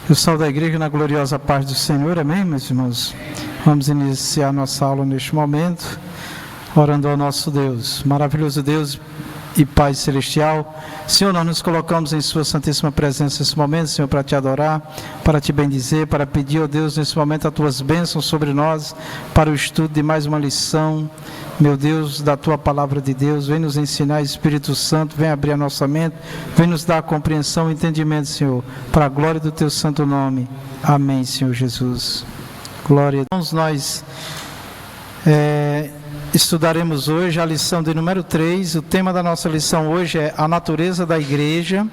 Eu saúdo a igreja na gloriosa paz do Senhor, amém, meus irmãos? Vamos iniciar nossa aula neste momento, orando ao nosso Deus, maravilhoso Deus e Pai Celestial. Senhor, nós nos colocamos em Sua Santíssima Presença nesse momento, Senhor, para Te adorar, para Te bendizer, para pedir, ó Deus, nesse momento, as Tuas bênçãos sobre nós, para o estudo de mais uma lição, meu Deus, da Tua Palavra de Deus. Vem nos ensinar, Espírito Santo, vem abrir a nossa mente, vem nos dar a compreensão e entendimento, Senhor, para a glória do Teu santo nome. Amém, Senhor Jesus. Glória a Deus. Nós estudaremos hoje a lição de número 3, o tema da nossa lição hoje é a natureza da igreja.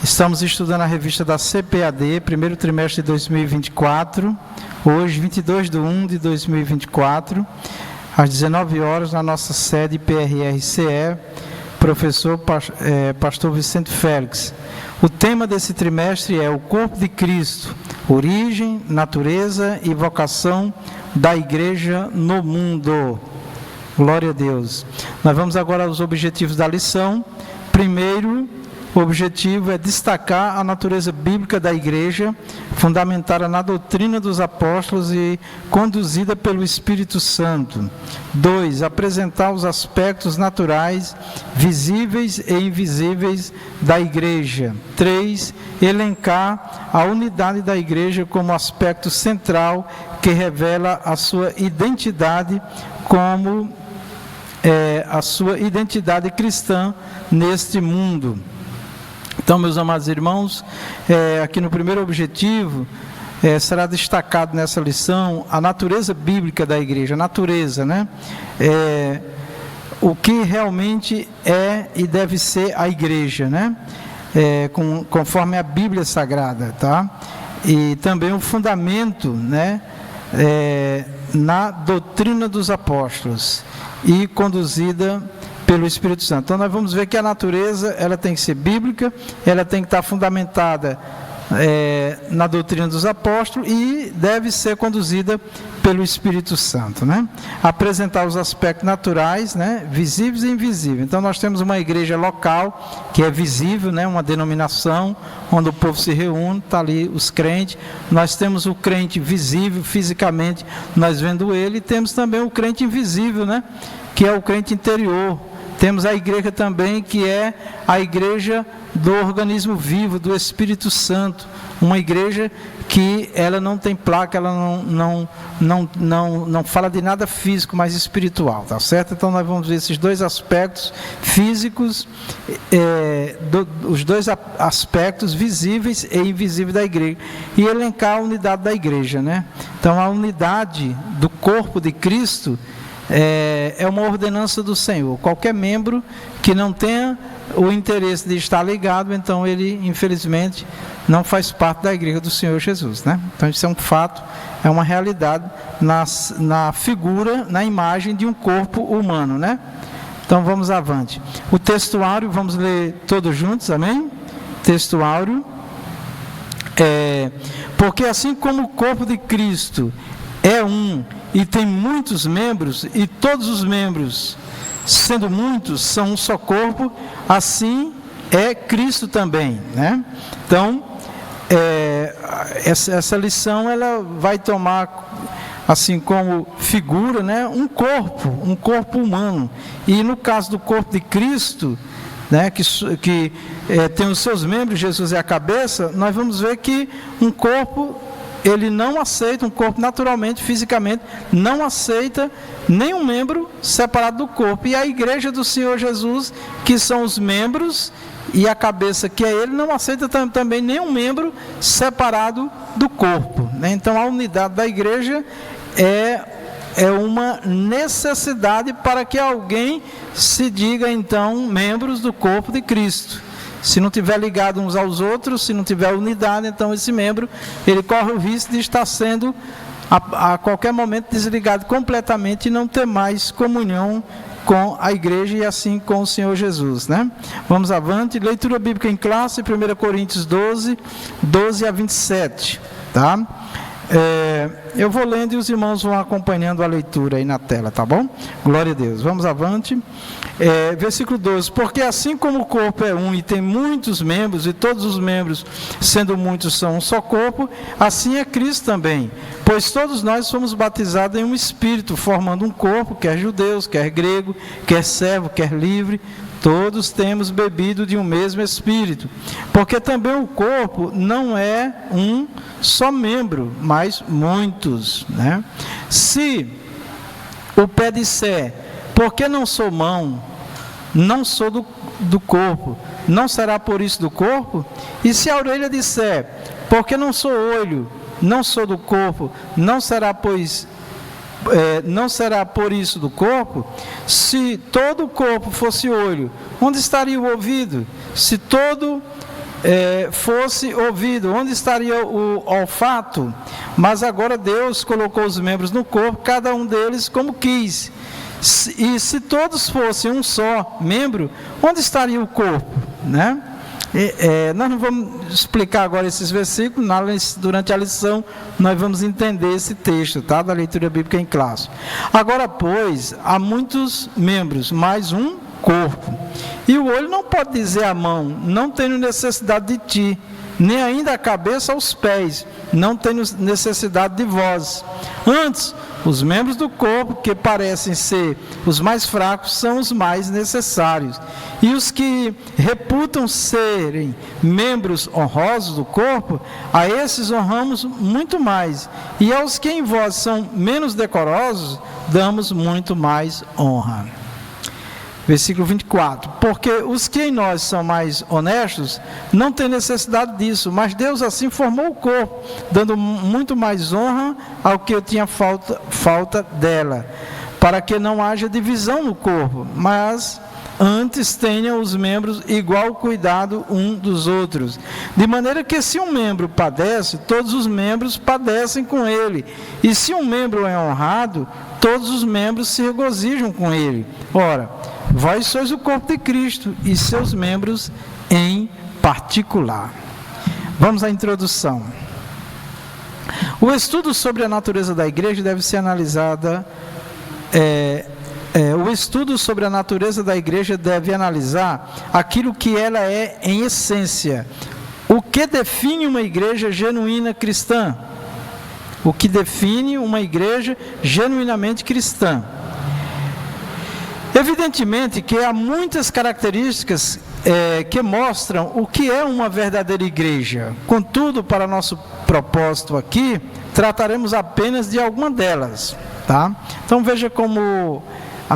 Estamos estudando a revista da CPAD, primeiro trimestre de 2024, hoje 22/1/2024, às 19 horas, na nossa sede PRRCE, pastor Vicente Félix. O tema desse trimestre é o corpo de Cristo, origem, natureza e vocação da igreja no mundo. Glória a Deus. Nós vamos agora aos objetivos da lição. Primeiro, o objetivo é destacar a natureza bíblica da igreja, fundamentada na doutrina dos apóstolos e conduzida pelo Espírito Santo. 2, apresentar os aspectos naturais, visíveis e invisíveis da igreja. 3, elencar a unidade da igreja como aspecto central que revela a sua identidade como a sua identidade cristã neste mundo. Então, meus amados irmãos, aqui no primeiro objetivo, será destacado nessa lição a natureza bíblica da igreja, a natureza, né? O que realmente é e deve ser a igreja, né? Conforme a Bíblia Sagrada, tá? E também o fundamento, né? Na doutrina dos apóstolos e conduzida pelo Espírito Santo. Então nós vamos ver que a natureza ela tem que ser bíblica, ela tem que estar fundamentada na doutrina dos apóstolos e deve ser conduzida pelo Espírito Santo, né? Apresentar os aspectos naturais, né? Visíveis e invisíveis. Então nós temos uma igreja local que é visível, né? Uma denominação onde o povo se reúne, está ali os crentes. Nós temos o crente visível fisicamente, nós vendo ele, e temos também o crente invisível, né? Que é o crente interior. Temos a igreja também, que é a igreja do organismo vivo, do Espírito Santo. Uma igreja que ela não tem placa, ela não fala de nada físico, mas espiritual, tá certo? Então nós vamos ver esses dois aspectos físicos, os dois aspectos visíveis e invisíveis da igreja, e elencar a unidade da igreja, né? Então a unidade do corpo de Cristo é uma ordenança do Senhor. Qualquer membro que não tenha o interesse de estar ligado, então ele, infelizmente, não faz parte da igreja do Senhor Jesus, né? Então isso é um fato, é uma realidade na figura, na imagem de um corpo humano, né? Então vamos avante. O textuário, vamos ler todos juntos, amém? Textuário. Porque assim como o corpo de Cristo é um e tem muitos membros, e todos os membros, sendo muitos, são um só corpo, assim é Cristo também, né? Então, essa lição ela vai tomar, assim como figura, né, um corpo humano. E no caso do corpo de Cristo, né, que tem os seus membros, Jesus é a cabeça, nós vamos ver que um corpo, ele não aceita, um corpo naturalmente, fisicamente, não aceita nenhum membro separado do corpo. E a igreja do Senhor Jesus, que são os membros, e a cabeça, que é ele, não aceita também nenhum membro separado do corpo, né? Então a unidade da igreja é uma necessidade para que alguém se diga, então, membros do corpo de Cristo. Se não tiver ligado uns aos outros, se não tiver unidade, então esse membro, ele corre o risco de estar sendo a qualquer momento desligado completamente e não ter mais comunhão com a igreja e assim com o Senhor Jesus, né? Vamos avante, leitura bíblica em classe, 1 Coríntios 12 a 27, tá? Eu vou lendo e os irmãos vão acompanhando a leitura aí na tela, tá bom? Glória a Deus. Vamos avante. Versículo 12. Porque assim como o corpo é um e tem muitos membros, e todos os membros, sendo muitos, são um só corpo, assim é Cristo também. Pois todos nós fomos batizados em um Espírito, formando um corpo, quer judeus, quer grego, quer servo, quer livre. Todos temos bebido de um mesmo Espírito, porque também o corpo não é um só membro, mas muitos, né? Se o pé disser, porque não sou mão, não sou do corpo, não será por isso do corpo? E se a orelha disser, porque não sou olho, não sou do corpo, não será por isso do corpo? Se todo o corpo fosse olho, onde estaria o ouvido? Se todo fosse ouvido, onde estaria o olfato? Mas agora Deus colocou os membros no corpo, cada um deles como quis. E se todos fossem um só membro, onde estaria o corpo? Né? Nós não vamos explicar agora esses versículos, durante a lição nós vamos entender esse texto, tá? Da leitura bíblica em classe. Agora, pois, há muitos membros, mais um corpo. E o olho não pode dizer à mão, não tenho necessidade de ti, nem ainda a cabeça aos pés, não tenho necessidade de vós. Antes, os membros do corpo, que parecem ser os mais fracos, são os mais necessários. E os que reputam serem membros honrosos do corpo, a esses honramos muito mais. E aos que em vós são menos decorosos, damos muito mais honra. Versículo 24. Porque os que em nós são mais honestos, não têm necessidade disso, mas Deus assim formou o corpo, dando muito mais honra ao que eu tinha falta dela, para que não haja divisão no corpo, mas antes tenham os membros igual cuidado um dos outros. De maneira que se um membro padece, todos os membros padecem com ele. E se um membro é honrado, todos os membros se regozijam com ele. Ora, vós sois o corpo de Cristo e seus membros em particular. Vamos à introdução. O estudo sobre a natureza da igreja deve ser analisada. O estudo sobre a natureza da igreja deve analisar aquilo que ela é em essência. O que define uma igreja genuína cristã? O que define uma igreja genuinamente cristã? Evidentemente que há muitas características que mostram o que é uma verdadeira igreja. Contudo, para nosso propósito aqui, trataremos apenas de alguma delas, tá? Então veja como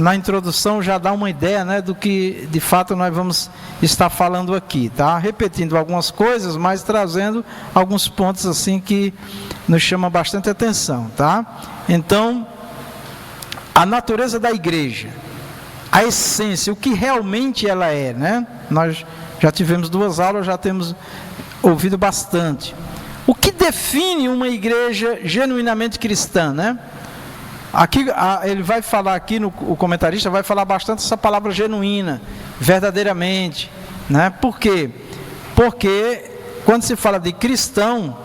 na introdução já dá uma ideia, né, do que de fato nós vamos estar falando aqui, tá? Repetindo algumas coisas, mas trazendo alguns pontos assim que nos chamam bastante atenção, tá? Então, a natureza da igreja, a essência, o que realmente ela é, né? Nós já tivemos 2 aulas, já temos ouvido bastante. O que define uma igreja genuinamente cristã, né? Aqui, ele vai falar aqui, o comentarista vai falar bastante essa palavra genuína, verdadeiramente, né? Por quê? Porque quando se fala de cristão,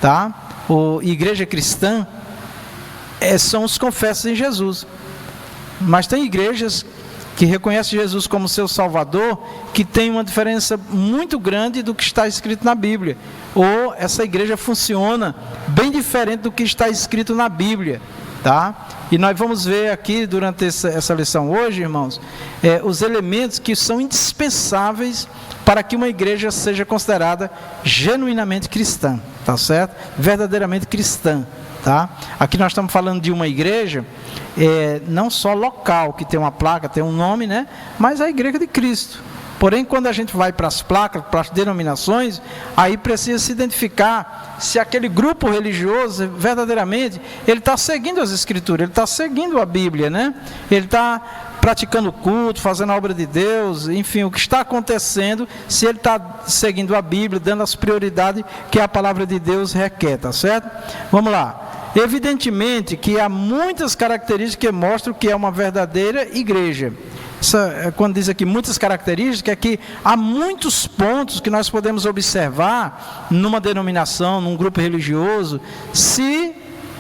tá? Ou igreja cristã, são os confessos em Jesus. Mas tem igrejas que reconhecem Jesus como seu Salvador, que tem uma diferença muito grande do que está escrito na Bíblia. Ou essa igreja funciona bem diferente do que está escrito na Bíblia, tá? E nós vamos ver aqui, durante essa lição hoje, irmãos, os elementos que são indispensáveis para que uma igreja seja considerada genuinamente cristã, tá certo? Verdadeiramente cristã. Tá? Aqui nós estamos falando de uma igreja, não só local, que tem uma placa, tem um nome, né? Mas a igreja de Cristo. Porém, quando a gente vai para as placas, para as denominações, aí precisa se identificar se aquele grupo religioso, verdadeiramente, ele está seguindo as Escrituras, ele está seguindo a Bíblia, né? Ele está praticando culto, fazendo a obra de Deus, enfim, o que está acontecendo, se ele está seguindo a Bíblia, dando as prioridades que a palavra de Deus requer, tá certo? Vamos lá. Evidentemente que há muitas características que mostram que é uma verdadeira igreja. quando diz aqui muitas características, é que há muitos pontos que nós podemos observar numa denominação, num grupo religioso, se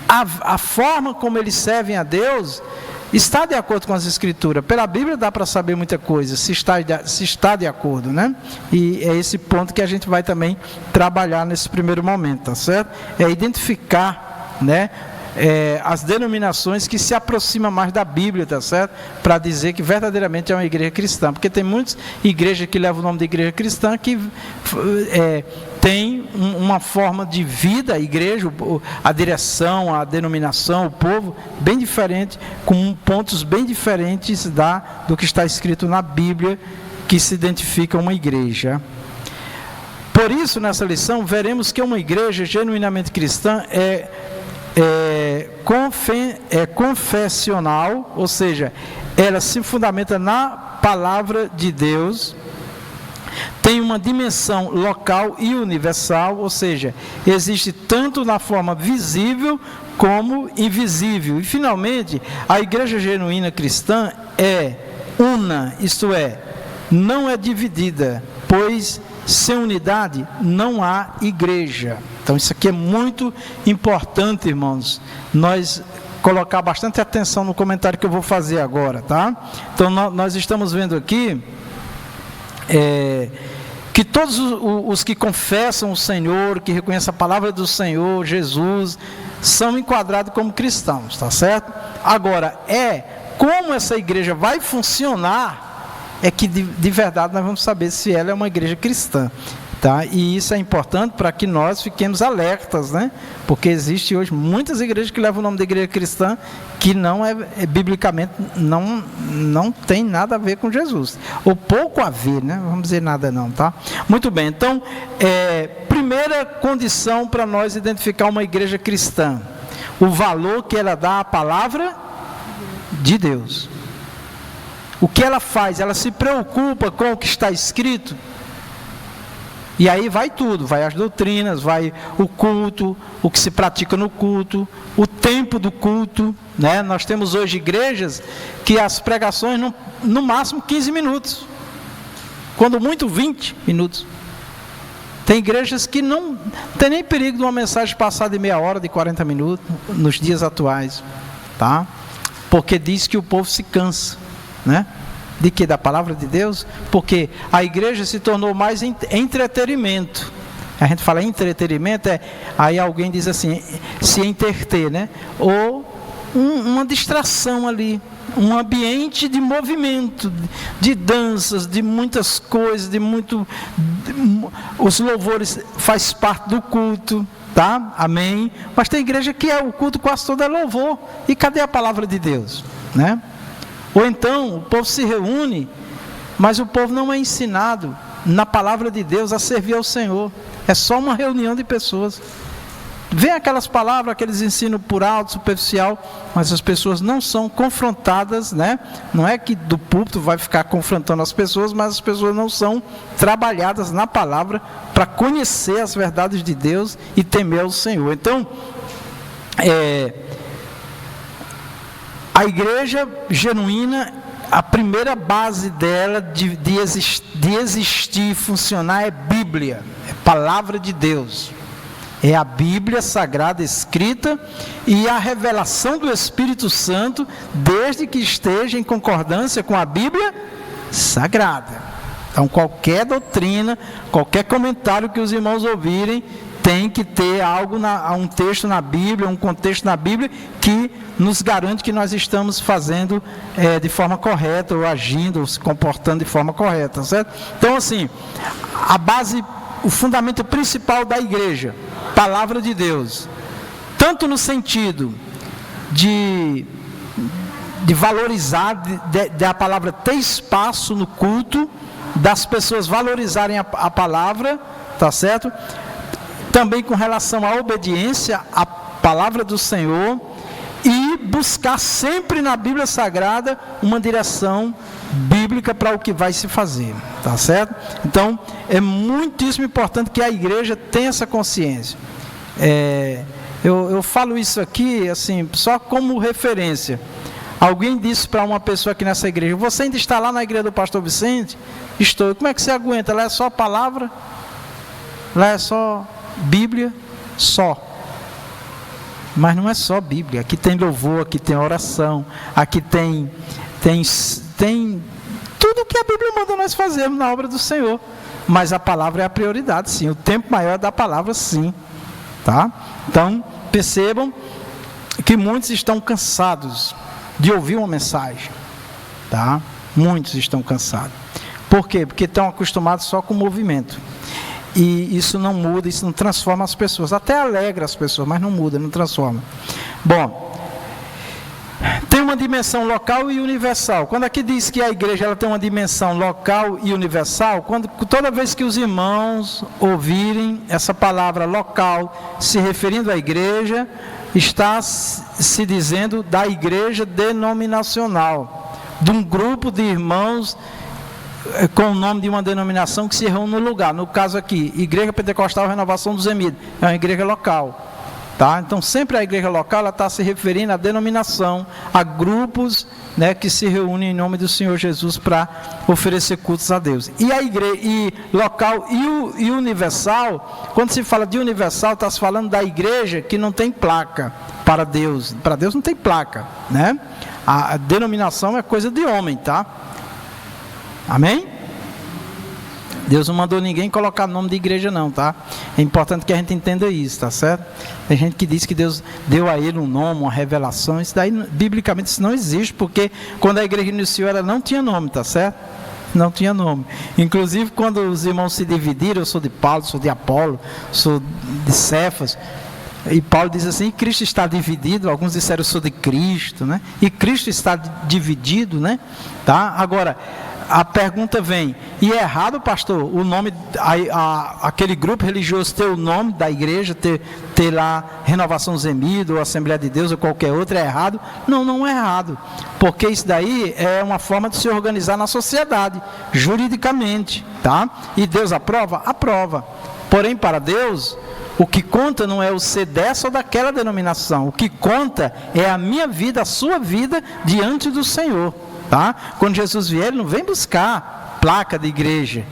a forma como eles servem a Deus está de acordo com as Escrituras. Pela Bíblia dá para saber muita coisa, se está de acordo, né? E é esse ponto que a gente vai também trabalhar nesse primeiro momento, tá certo? É identificar, né, as denominações que se aproximam mais da Bíblia, tá certo? Para dizer que verdadeiramente é uma igreja cristã, porque tem muitas igrejas que levam o nome de igreja cristã que tem uma forma de vida, a igreja, a direção, a denominação, o povo, bem diferente, com pontos bem diferentes do que está escrito na Bíblia, que se identifica uma igreja. Por isso, nessa lição, veremos que uma igreja genuinamente cristã é confessional, ou seja, ela se fundamenta na palavra de Deus, tem uma dimensão local e universal, ou seja, existe tanto na forma visível como invisível. E finalmente, a igreja genuína cristã é una, isto é, não é dividida, pois sem unidade não há igreja. Então isso aqui é muito importante, irmãos, nós colocar bastante atenção no comentário que eu vou fazer agora, tá? Então nós estamos vendo aqui que todos os que confessam o Senhor, que reconhecem a palavra do Senhor, Jesus, são enquadrados como cristãos, tá certo? Agora, como essa igreja vai funcionar, é que de verdade nós vamos saber se ela é uma igreja cristã, tá? E isso é importante para que nós fiquemos alertas, né? Porque existe hoje muitas igrejas que levam o nome de igreja cristã que não biblicamente não tem nada a ver com Jesus, ou pouco a ver, né? Vamos dizer nada não, tá? Muito bem, então, primeira condição para nós identificar uma igreja cristã, o valor que ela dá à palavra de Deus. O que ela faz? Ela se preocupa com o que está escrito. E aí vai tudo, vai as doutrinas, vai o culto, o que se pratica no culto, o tempo do culto, né? Nós temos hoje igrejas que as pregações no máximo 15 minutos, quando muito 20 minutos. Tem igrejas que não tem nem perigo de uma mensagem passar de meia hora, de 40 minutos, nos dias atuais, tá? Porque diz que o povo se cansa, né? De que? Da palavra de Deus? Porque a igreja se tornou mais entretenimento. A gente fala entretenimento, aí alguém diz assim, se entreter, né? Ou uma distração ali, um ambiente de movimento, de danças, de muitas coisas, os louvores faz parte do culto, tá? Amém? Mas tem igreja que o culto quase todo é louvor. E cadê a palavra de Deus, né? Ou então, o povo se reúne, mas o povo não é ensinado na palavra de Deus a servir ao Senhor. É só uma reunião de pessoas. Vem aquelas palavras, aqueles ensinos por alto, superficial, mas as pessoas não são confrontadas, né? Não é que do púlpito vai ficar confrontando as pessoas, mas as pessoas não são trabalhadas na palavra para conhecer as verdades de Deus e temer ao Senhor. Então, a igreja genuína, a primeira base dela de existir e funcionar é Bíblia, é palavra de Deus. É a Bíblia Sagrada escrita e a revelação do Espírito Santo, desde que esteja em concordância com a Bíblia Sagrada. Então qualquer doutrina, qualquer comentário que os irmãos ouvirem, tem que ter um texto na Bíblia, um contexto na Bíblia que nos garante que nós estamos fazendo de forma correta, ou agindo, ou se comportando de forma correta, certo? Então assim, a base, o fundamento principal da igreja, palavra de Deus, tanto no sentido de valorizar, da palavra ter espaço no culto, das pessoas valorizarem a palavra, tá certo? Também com relação à obediência à palavra do Senhor e buscar sempre na Bíblia Sagrada uma direção bíblica para o que vai se fazer, tá certo? Então, é muitíssimo importante que a igreja tenha essa consciência. Eu falo isso aqui, assim, só como referência. Alguém disse para uma pessoa aqui nessa igreja: você ainda está lá na igreja do pastor Vicente? Estou. Como é que você aguenta? Lá é só palavra? Lá é só Bíblia? Só. Mas não é só Bíblia. Aqui tem louvor, aqui tem oração, aqui tem tudo que a Bíblia manda nós fazermos na obra do Senhor. Mas a palavra é a prioridade, sim. O tempo maior é da palavra, sim. Tá? Então, percebam que muitos estão cansados de ouvir uma mensagem. Tá? Muitos estão cansados. Por quê? Porque estão acostumados só com o movimento. E isso não muda, isso não transforma as pessoas. Até alegra as pessoas, mas não muda, não transforma. Bom, tem uma dimensão local e universal. Quando aqui diz que a igreja ela tem uma dimensão local e universal, toda vez que os irmãos ouvirem essa palavra local se referindo à igreja, está se dizendo da igreja denominacional, de um grupo de irmãos com o nome de uma denominação que se reúne no lugar. No caso aqui, Igreja Pentecostal Renovação dos Emidos, é uma igreja local. Tá? Então sempre a igreja local ela está se referindo à denominação, a grupos, né, que se reúnem em nome do Senhor Jesus para oferecer cultos a Deus. E a igreja e local e universal, quando se fala de universal, está se falando da igreja que não tem placa para Deus. Para Deus não tem placa, né? A denominação é coisa de homem, tá? Amém? Deus não mandou ninguém colocar nome de igreja não, tá? É importante que a gente entenda isso, tá certo? Tem gente que diz que Deus deu a ele um nome, uma revelação. Isso daí, biblicamente, isso não existe, porque quando a igreja iniciou, ela não tinha nome, tá certo? Não tinha nome. Inclusive, quando os irmãos se dividiram, eu sou de Paulo, sou de Apolo, sou de Cefas, e Paulo diz assim: Cristo está dividido. Alguns disseram: eu sou de Cristo, né? E Cristo está dividido, né? Tá? Agora, a pergunta vem: e é errado, pastor, o nome, aquele grupo religioso ter o nome da igreja, ter lá Renovação dos Emidos, ou Assembleia de Deus, ou qualquer outra, é errado? Não, não é errado, porque isso daí é uma forma de se organizar na sociedade, juridicamente, tá? E Deus aprova? Aprova. Porém, para Deus, o que conta não é o ser dessa ou daquela denominação, o que conta é a minha vida, a sua vida diante do Senhor. Tá? Quando Jesus vier, ele não vem buscar placa de igreja,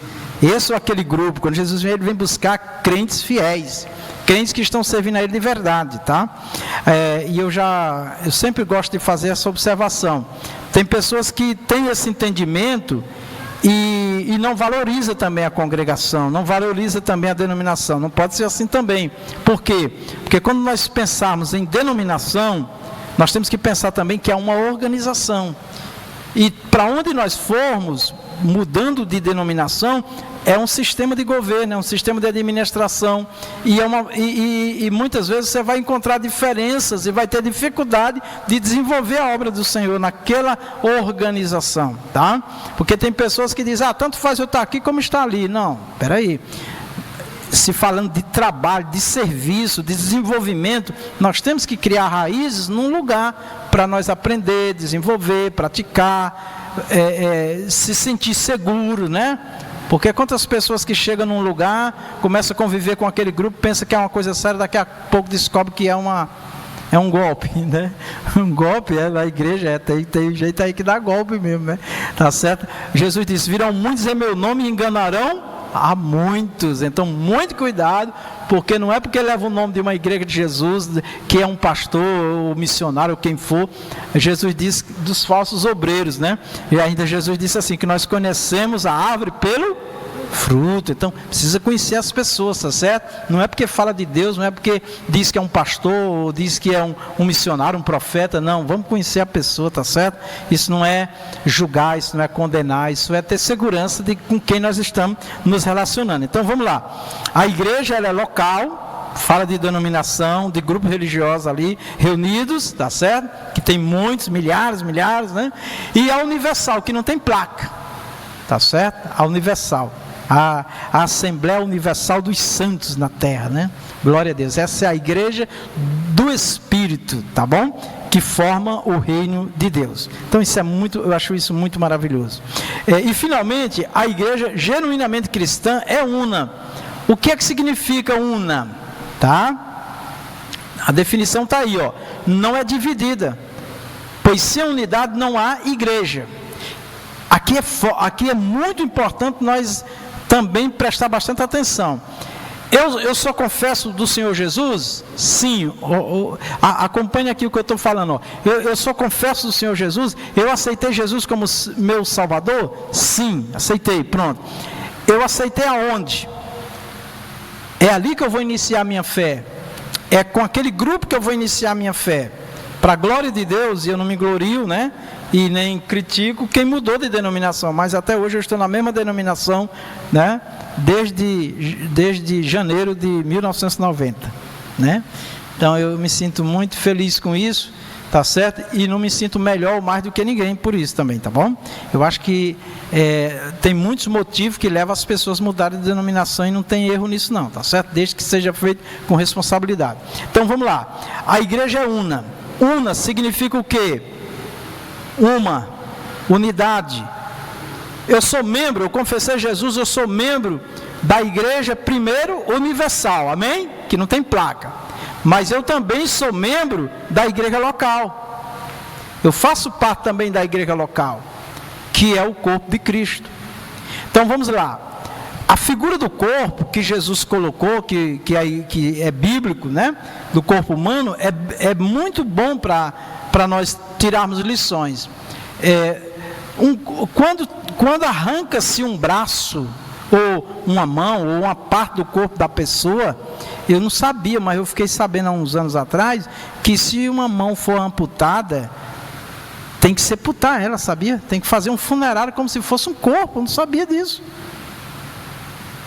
esse ou aquele grupo. Quando Jesus vier, ele vem buscar crentes fiéis, crentes que estão servindo a ele de verdade, tá? E eu sempre gosto de fazer essa observação. Tem pessoas que têm esse entendimento e não valoriza também a congregação, não valoriza também a denominação. Não pode ser assim também. Por quê? Porque quando nós pensarmos em denominação, nós temos que pensar também que é uma organização. E para onde nós formos, mudando de denominação, é um sistema de governo, é um sistema de administração, e muitas vezes você vai encontrar diferenças e vai ter dificuldade de desenvolver a obra do Senhor naquela organização, tá? Porque tem pessoas que dizem: tanto faz eu estar aqui como estar ali. Não, espera aí. Se falando de trabalho, de serviço, de desenvolvimento, nós temos que criar raízes num lugar para nós aprender, desenvolver, praticar, se sentir seguro, né? Porque quantas pessoas que chegam num lugar, começam a conviver com aquele grupo, pensam que é uma coisa séria, daqui a pouco descobre que é um golpe, né? Um golpe, na igreja, tem jeito aí que dá golpe mesmo, né? Tá certo? Jesus disse: virão muitos em meu nome e enganarão há muitos. Então, muito cuidado, porque não é porque leva o nome de uma igreja de Jesus, que é um pastor, ou missionário, ou quem for. Jesus diz dos falsos obreiros, né? E ainda Jesus disse assim, que nós conhecemos a árvore pelo fruto. Então, precisa conhecer as pessoas, tá certo? Não é porque fala de Deus, não é porque diz que é um pastor, ou diz que é um missionário, um profeta. Não, vamos conhecer a pessoa, tá certo? Isso não é julgar, isso não é condenar, isso é ter segurança de com quem nós estamos nos relacionando. Então, vamos lá. A igreja, ela é local, fala de denominação, de grupos religiosos ali, reunidos, tá certo? Que tem muitos, milhares, né? E a universal, que não tem placa, tá certo? A universal. A Assembleia Universal dos Santos na Terra, né? Glória a Deus. Essa é a igreja do Espírito, tá bom? Que forma o reino de Deus. Então isso é eu acho isso muito maravilhoso. E finalmente, a igreja genuinamente cristã é una. O que é que significa una? Tá? A definição está aí, ó. Não é dividida. pois sem unidade não há igreja. Aqui é muito importante nós também prestar bastante atenção. Eu só confesso do Senhor Jesus? Sim. Acompanhe aqui o que eu estou falando. Eu só confesso do Senhor Jesus? Eu aceitei Jesus como meu Salvador? Sim, aceitei, pronto. Eu aceitei aonde? É ali que eu vou iniciar a minha fé. É com aquele grupo que eu vou iniciar a minha fé. Para a glória de Deus, e eu não me glorio, né? E nem critico quem mudou de denominação, mas até hoje eu estou na mesma denominação, né? Desde janeiro de 1990, né? Então eu me sinto muito feliz com isso, tá certo? E não me sinto melhor ou mais do que ninguém por isso também, tá bom? Eu acho que tem muitos motivos que levam as pessoas a mudarem de denominação e não tem erro nisso não, tá certo? Desde que seja feito com responsabilidade. Então vamos lá, a igreja é una. Una significa o quê? Uma, unidade. Eu sou membro, eu confessei Jesus, eu sou membro da igreja, primeiro, universal, amém? Que não tem placa. Mas eu também sou membro da igreja local. Eu faço parte também da igreja local, que é o corpo de Cristo. Então vamos lá. A figura do corpo que Jesus colocou, que é bíblico, né? Do corpo humano, é muito bom para nós tirarmos lições. Quando arranca-se um braço, ou uma mão, ou uma parte do corpo da pessoa, eu não sabia, mas eu fiquei sabendo há uns anos atrás, que se uma mão for amputada, tem que sepultar ela, sabia? Tem que fazer um funerário como se fosse um corpo, eu não sabia disso.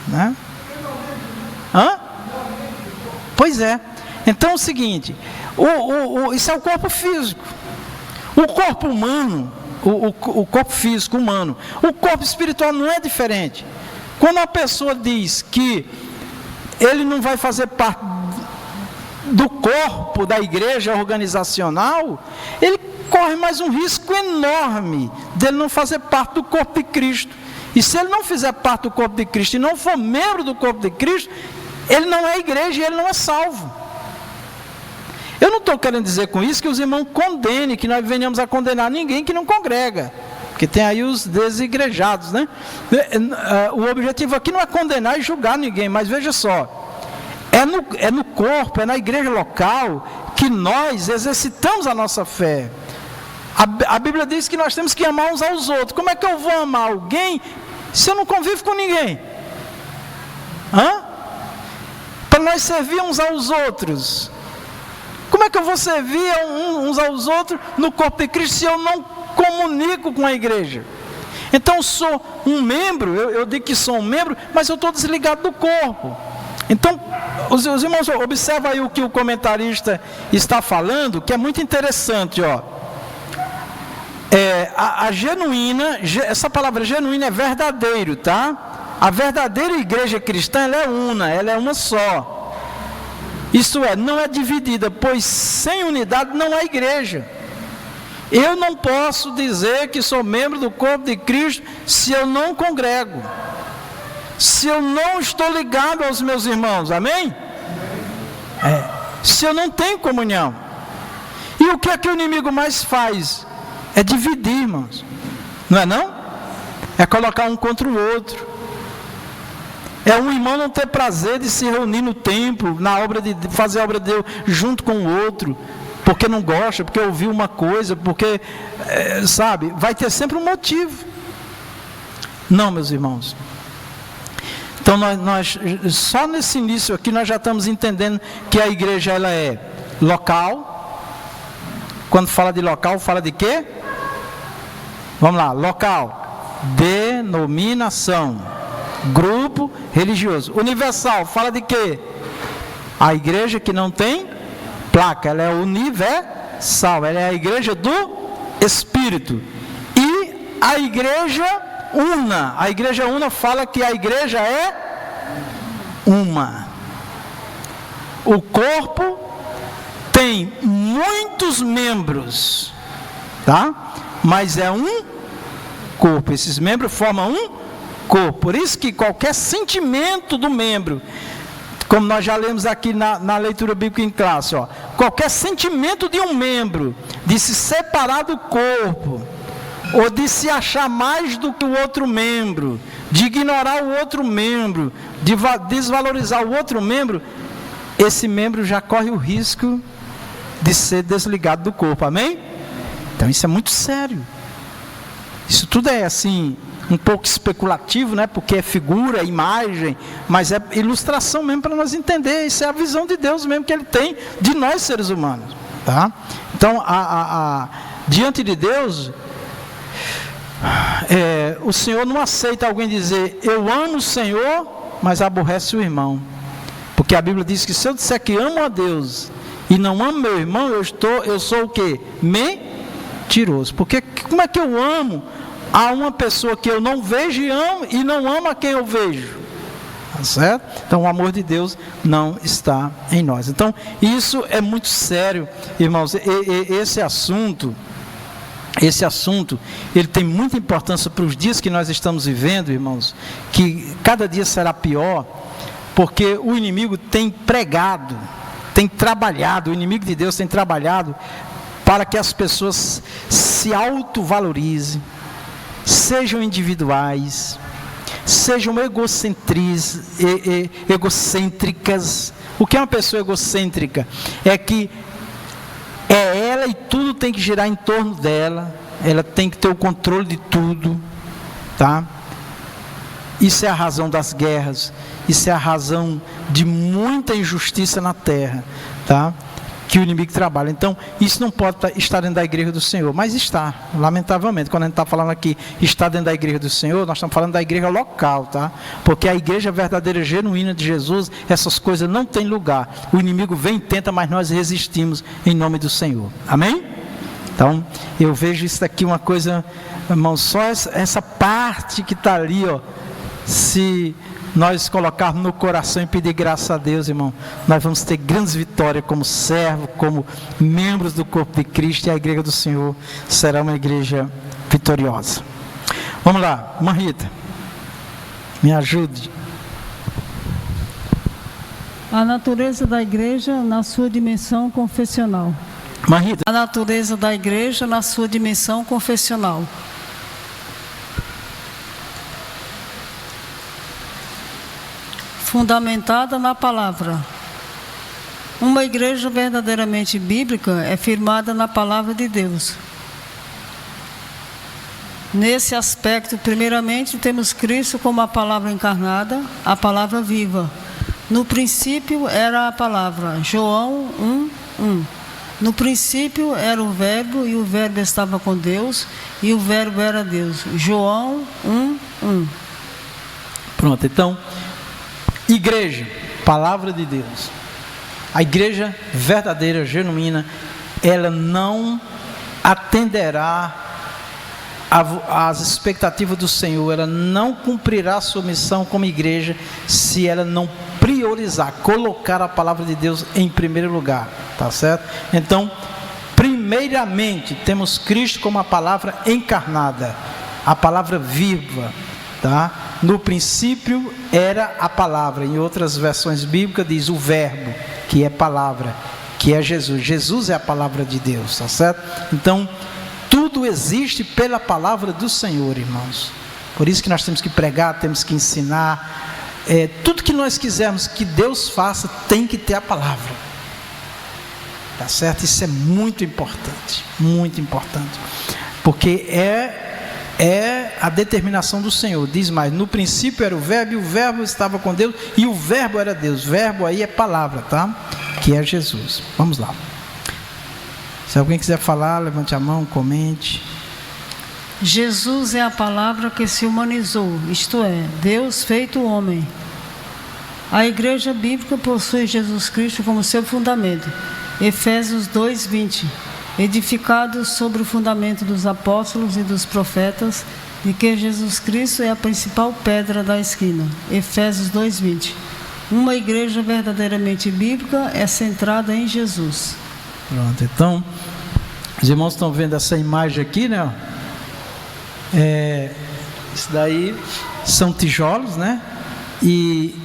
Né? Pois é. Então é o seguinte, isso é o corpo físico. O corpo humano, o corpo físico humano, o corpo espiritual não é diferente. Quando a pessoa diz que ele não vai fazer parte do corpo da igreja organizacional, ele corre mais um risco enorme dele não fazer parte do corpo de Cristo. E se ele não fizer parte do corpo de Cristo e não for membro do corpo de Cristo, ele não é igreja e ele não é salvo. Eu não estou querendo dizer com isso que os irmãos condenem, que nós venhamos a condenar ninguém que não congrega, porque tem aí os desigrejados, né? O objetivo aqui não é condenar e julgar ninguém, mas veja só, é no corpo, é na igreja local que nós exercitamos a nossa fé. A Bíblia diz que nós temos que amar uns aos outros. Como é que eu vou amar alguém se eu não convivo com ninguém? Para nós servir uns aos outros. Como é que eu vou servir uns aos outros no corpo de Cristo se eu não comunico com a igreja? Então eu sou um membro, eu digo que sou um membro, mas eu estou desligado do corpo. Então, os irmãos, observa aí o que o comentarista está falando, que é muito interessante, ó. A genuína, essa palavra genuína é verdadeiro, tá? A verdadeira igreja cristã, ela é una, ela é uma só. Isso é, não é dividida, pois sem unidade não há igreja. Eu não posso dizer que sou membro do corpo de Cristo se eu não congrego, se eu não estou ligado aos meus irmãos, amém? Se eu não tenho comunhão. E o que é que o inimigo mais faz? É dividir, irmãos, não é não? É colocar um contra o outro. É um irmão não ter prazer de se reunir no templo, de fazer a obra de Deus junto com o outro, porque não gosta, porque ouviu uma coisa, porque, sabe, vai ter sempre um motivo. Não, meus irmãos. Então nós só nesse início aqui nós já estamos entendendo que a igreja ela é local. Quando fala de local, fala de quê? Vamos lá, local, denominação, grupo religioso. Universal, fala de quê? A igreja que não tem placa, ela é universal, ela é a igreja do Espírito. E a igreja una fala que a igreja é uma. O corpo tem muitos membros, tá? Mas é um corpo. Esses membros formam um corpo. Por isso que qualquer sentimento do membro, como nós já lemos aqui na leitura bíblica em classe, ó, qualquer sentimento de um membro de se separar do corpo, ou de se achar mais do que o outro membro, de ignorar o outro membro, de desvalorizar o outro membro, esse membro já corre o risco de ser desligado do corpo, amém? Então isso é muito sério. Isso tudo é assim, um pouco especulativo, né? Porque é figura, é imagem, mas é ilustração mesmo para nós entender. Isso é a visão de Deus mesmo que Ele tem de nós seres humanos, tá? Então, diante de Deus, o Senhor não aceita alguém dizer: eu amo o Senhor, mas aborrece o irmão. Porque a Bíblia diz que se eu disser que amo a Deus e não amo meu irmão, eu sou o quê? Mentiroso. Porque como é que eu amo a uma pessoa que eu não vejo e não amo a quem eu vejo? Tá certo? Então o amor de Deus não está em nós. Então isso é muito sério, irmãos. Esse assunto, ele tem muita importância para os dias que nós estamos vivendo, irmãos, que cada dia será pior, porque o inimigo tem pregado, tem trabalhado, o inimigo de Deus tem trabalhado para que as pessoas se autovalorizem, sejam individuais, sejam egocêntricas. O que é uma pessoa egocêntrica? É que é ela e tudo tem que girar em torno dela, ela tem que ter o controle de tudo, tá? Isso é a razão das guerras, isso é a razão de muita injustiça na terra, tá? Que o inimigo trabalha. Então, isso não pode estar dentro da igreja do Senhor, mas está, lamentavelmente. Quando a gente está falando aqui, está dentro da igreja do Senhor, nós estamos falando da igreja local, tá? Porque a igreja verdadeira, genuína de Jesus, essas coisas não têm lugar. O inimigo vem e tenta, mas nós resistimos em nome do Senhor. Amém? Então, eu vejo isso daqui uma coisa, irmão, só essa parte que está ali, ó, se nós colocarmos no coração e pedir graça a Deus, irmão, nós vamos ter grandes vitórias como servo, como membros do corpo de Cristo, e a igreja do Senhor será uma igreja vitoriosa. Vamos lá, irmã Rita, me ajude. A natureza da igreja na sua dimensão confessional. Irmã Rita. A natureza da igreja na sua dimensão confessional. Fundamentada na palavra. Uma igreja verdadeiramente bíblica é firmada na palavra de Deus. Nesse aspecto, primeiramente, temos Cristo como a palavra encarnada, a palavra viva. No princípio era a palavra. João 1:1. No princípio era o verbo, e o verbo estava com Deus, e o verbo era Deus. João 1:1. Pronto, então, igreja, palavra de Deus. A igreja verdadeira, genuína, ela não atenderá às expectativas do Senhor, ela não cumprirá a sua missão como igreja se ela não priorizar, colocar a palavra de Deus em primeiro lugar, tá certo? Então, primeiramente, temos Cristo como a palavra encarnada, a palavra viva, tá? No princípio era a palavra, em outras versões bíblicas diz o verbo, que é palavra, que é Jesus. Jesus é a palavra de Deus, tá certo? Então, tudo existe pela palavra do Senhor, irmãos. Por isso que nós temos que pregar, temos que ensinar. Tudo que nós quisermos que Deus faça, tem que ter a palavra. Tá certo? Isso é muito importante, porque é a determinação do Senhor. Diz mais: no princípio era o verbo, e o verbo estava com Deus, e o verbo era Deus. Verbo aí é palavra, tá? Que é Jesus. Vamos lá. Se alguém quiser falar, levante a mão, comente. Jesus é a palavra que se humanizou, isto é, Deus feito homem. A igreja bíblica possui Jesus Cristo como seu fundamento. Efésios 2:20. Edificados sobre o fundamento dos apóstolos e dos profetas, de que Jesus Cristo é a principal pedra da esquina. Efésios 2:20. Uma igreja verdadeiramente bíblica é centrada em Jesus. Pronto, então, os irmãos estão vendo essa imagem aqui, né? Isso daí são tijolos, né? E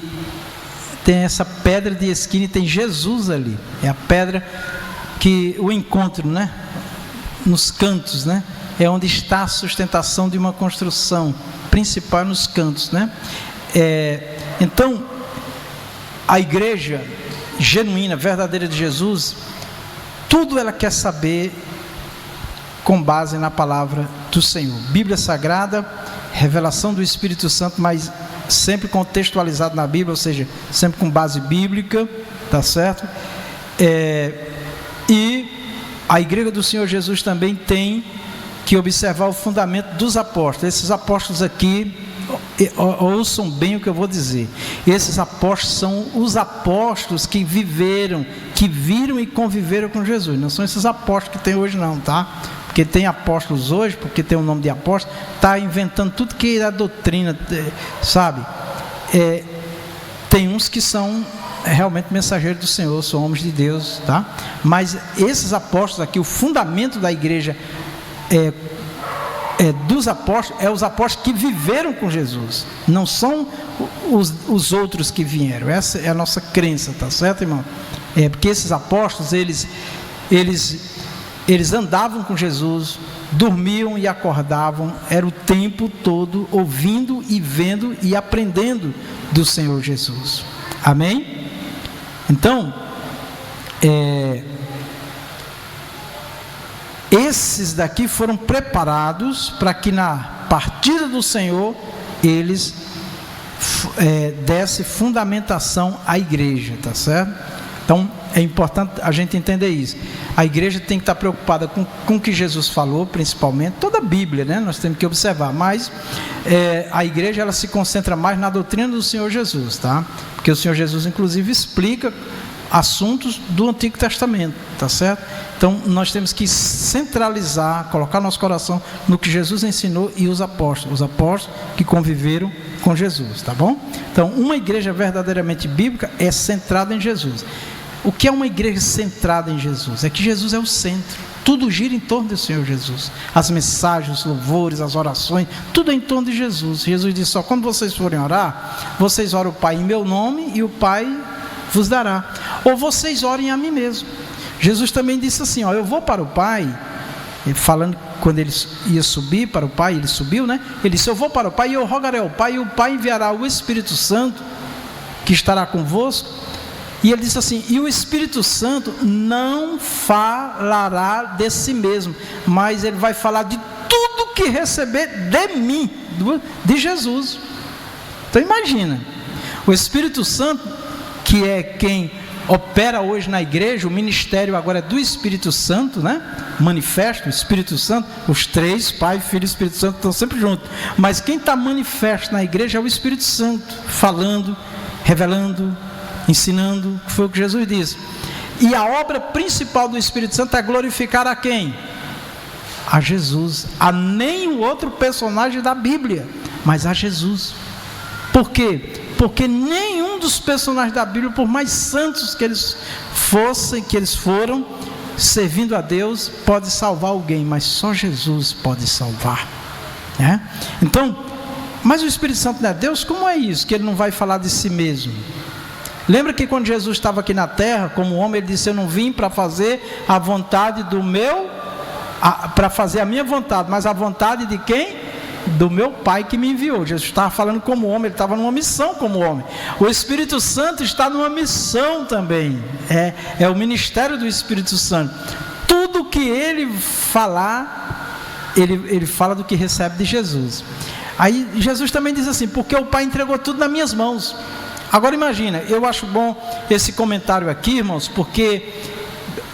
tem essa pedra de esquina e tem Jesus ali. É a pedra que o encontro, né? Nos cantos, né? É onde está a sustentação de uma construção principal, nos cantos, né? Então, a igreja genuína, verdadeira de Jesus, tudo ela quer saber com base na palavra do Senhor. Bíblia Sagrada, revelação do Espírito Santo, mas sempre contextualizado na Bíblia, ou seja, sempre com base bíblica, tá certo? E a igreja do Senhor Jesus também tem que observar o fundamento dos apóstolos. Esses apóstolos aqui, ouçam bem o que eu vou dizer. Esses apóstolos são os apóstolos que viveram, que viram e conviveram com Jesus. Não são esses apóstolos que tem hoje não, tá? Porque tem apóstolos hoje, porque tem o nome de apóstolo, está inventando tudo que é a doutrina, sabe? Tem uns que são realmente mensageiros do Senhor, são homens de Deus, tá? Mas esses apóstolos aqui, o fundamento da igreja dos apóstolos, os apóstolos que viveram com Jesus, não são os outros que vieram. Essa é a nossa crença, tá certo, irmão? Porque esses apóstolos, eles andavam com Jesus, dormiam e acordavam, era o tempo todo ouvindo e vendo e aprendendo do Senhor Jesus. Amém? Então, esses daqui foram preparados para que na partida do Senhor eles desse fundamentação à igreja, tá certo? Então é importante a gente entender isso. A igreja tem que estar preocupada com o que Jesus falou, principalmente, toda a Bíblia, né? Nós temos que observar, mas a igreja ela se concentra mais na doutrina do Senhor Jesus, tá? Porque o Senhor Jesus inclusive explica assuntos do Antigo Testamento, tá certo? Então nós temos que centralizar, colocar nosso coração no que Jesus ensinou e os apóstolos que conviveram com Jesus, tá bom? Então uma igreja verdadeiramente bíblica é centrada em Jesus. O que é uma igreja centrada em Jesus? É que Jesus é o centro, tudo gira em torno do Senhor Jesus, as mensagens, os louvores, as orações, tudo é em torno de Jesus. Jesus disse: só quando vocês forem orar, vocês oram o Pai em meu nome e o Pai vos dará, ou vocês orem a mim mesmo. Jesus também disse assim: eu vou para o Pai, falando quando ele ia subir para o Pai, ele subiu, né? Ele disse: eu vou para o Pai e eu rogarei ao Pai, e o Pai enviará o Espírito Santo, que estará convosco. E ele disse assim: e o Espírito Santo não falará de si mesmo, mas ele vai falar de tudo que receber de mim, de Jesus. Então imagina, o Espírito Santo, que é quem opera hoje na igreja, o ministério agora é do Espírito Santo, né? Manifesto, o Espírito Santo, os três, Pai, Filho e Espírito Santo estão sempre juntos, mas quem está manifesto na igreja é o Espírito Santo, falando, revelando, ensinando, que foi o que Jesus disse. E a obra principal do Espírito Santo é glorificar a quem? A Jesus, a nenhum outro personagem da Bíblia, mas a Jesus. Por quê? Porque nenhum dos personagens da Bíblia, por mais santos que eles fossem, que eles foram, servindo a Deus, pode salvar alguém, mas só Jesus pode salvar, né? Então, mas o Espírito Santo não é Deus? Como é isso? Que ele não vai falar de si mesmo? Lembra que quando Jesus estava aqui na terra, como homem, ele disse: eu não vim para fazer a vontade do meu, para fazer a minha vontade, mas a vontade de quem? Do meu Pai que me enviou. Jesus estava falando como homem, ele estava numa missão como homem. O Espírito Santo está numa missão também, é o ministério do Espírito Santo. Tudo que ele falar, ele fala do que recebe de Jesus. Aí Jesus também diz assim: porque o Pai entregou tudo nas minhas mãos. Agora imagina, eu acho bom esse comentário aqui, irmãos, porque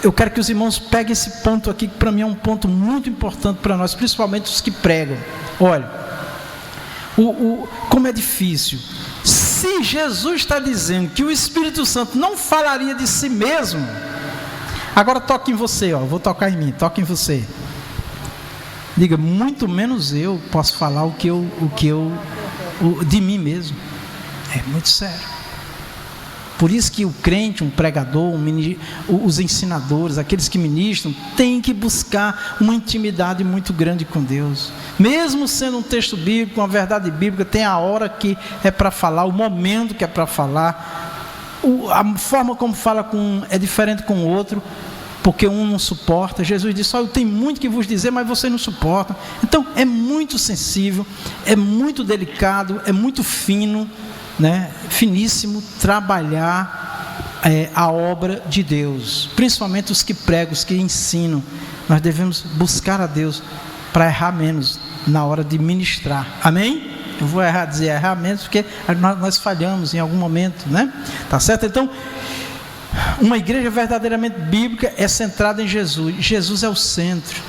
eu quero que os irmãos peguem esse ponto aqui, que para mim é um ponto muito importante para nós, principalmente os que pregam. Olha, como é difícil. Se Jesus está dizendo que o Espírito Santo não falaria de si mesmo, agora toque em você, vou tocar em mim, toque em você. Diga: muito menos eu posso falar de mim mesmo. É muito sério. Por isso que o crente, um pregador, os ensinadores, aqueles que ministram, têm que buscar uma intimidade muito grande com Deus. Mesmo sendo um texto bíblico, uma verdade bíblica, tem a hora que é para falar, o momento que é para falar. a forma como fala com um é diferente com o outro, porque um não suporta. Jesus disse: eu tenho muito que vos dizer, mas vocês não suportam. Então é muito sensível, é muito delicado, é muito fino, né? Finíssimo trabalhar a obra de Deus, principalmente os que pregam, os que ensinam. Nós devemos buscar a Deus para errar menos na hora de ministrar. Amém? Eu vou dizer errar menos, porque nós falhamos em algum momento, né? Tá certo? Então, uma igreja verdadeiramente bíblica é centrada em Jesus. Jesus é o centro.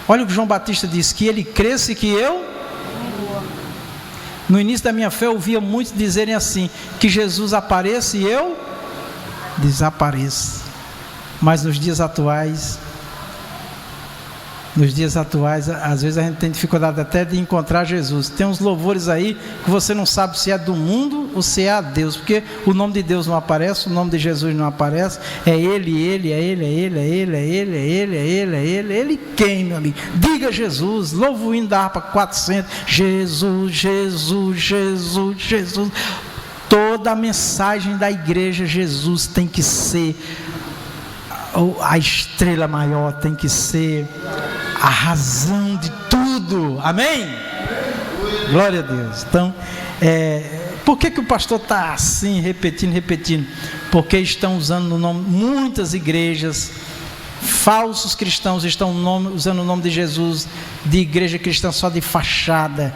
Olha o que João Batista disse: que ele cresce e que eu... No início da minha fé eu ouvia muitos dizerem assim: que Jesus apareça e eu desapareça. Mas nos dias atuais, às vezes a gente tem dificuldade até de encontrar Jesus. Tem uns louvores aí que você não sabe se é do mundo ou se é a Deus, porque o nome de Deus não aparece, o nome de Jesus não aparece. É Ele quem, meu amigo? Diga Jesus, louva o hino da harpa 400, Jesus, Jesus, Jesus, Jesus. Toda a mensagem da igreja, Jesus tem que ser a estrela maior, tem que ser a razão de tudo. Amém? Glória a Deus. Então, por que o pastor está assim, repetindo? Porque estão usando no nome, muitas igrejas, falsos cristãos estão usando o nome de Jesus, de igreja cristã só de fachada.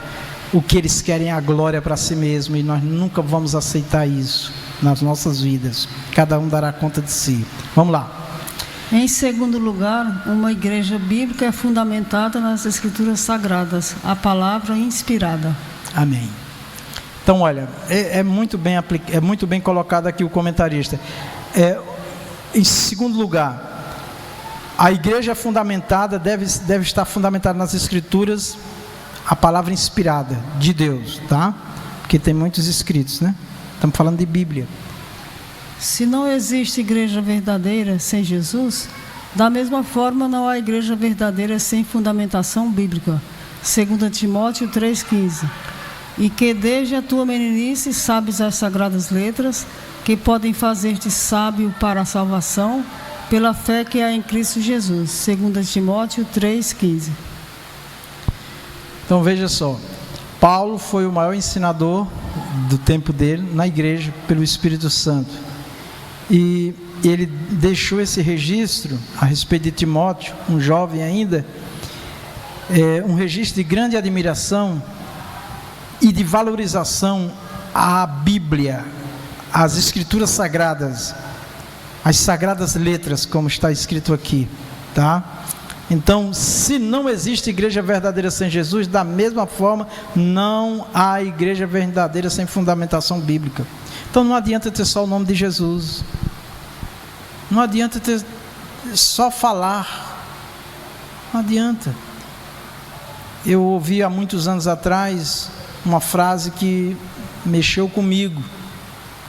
O que eles querem é a glória para si mesmo, e nós nunca vamos aceitar isso nas nossas vidas. Cada um dará conta de si. Vamos lá. Em segundo lugar, uma igreja bíblica é fundamentada nas Escrituras Sagradas, a palavra inspirada. Amém. Então, olha, é muito bem colocado aqui o comentarista. Em segundo lugar, a igreja fundamentada deve estar fundamentada nas Escrituras, a palavra inspirada de Deus, tá? Porque tem muitos escritos, né? Estamos falando de Bíblia. Se não existe igreja verdadeira sem Jesus, da mesma forma não há igreja verdadeira sem fundamentação bíblica. 2 Timóteo 3,15. E que desde a tua meninice sabes as sagradas letras, que podem fazer-te sábio para a salvação, pela fé que há em Cristo Jesus. 2 Timóteo 3,15. Então veja só, Paulo foi o maior ensinador do tempo dele na igreja pelo Espírito Santo. E ele deixou esse registro a respeito de Timóteo, um jovem ainda, um registro de grande admiração e de valorização à Bíblia, às Escrituras Sagradas, às Sagradas Letras, como está escrito aqui, tá? Então, se não existe igreja verdadeira sem Jesus, da mesma forma, não há igreja verdadeira sem fundamentação bíblica. Então não adianta ter só o nome de Jesus, não adianta ter só falar, não adianta. Eu ouvi há muitos anos atrás uma frase que mexeu comigo,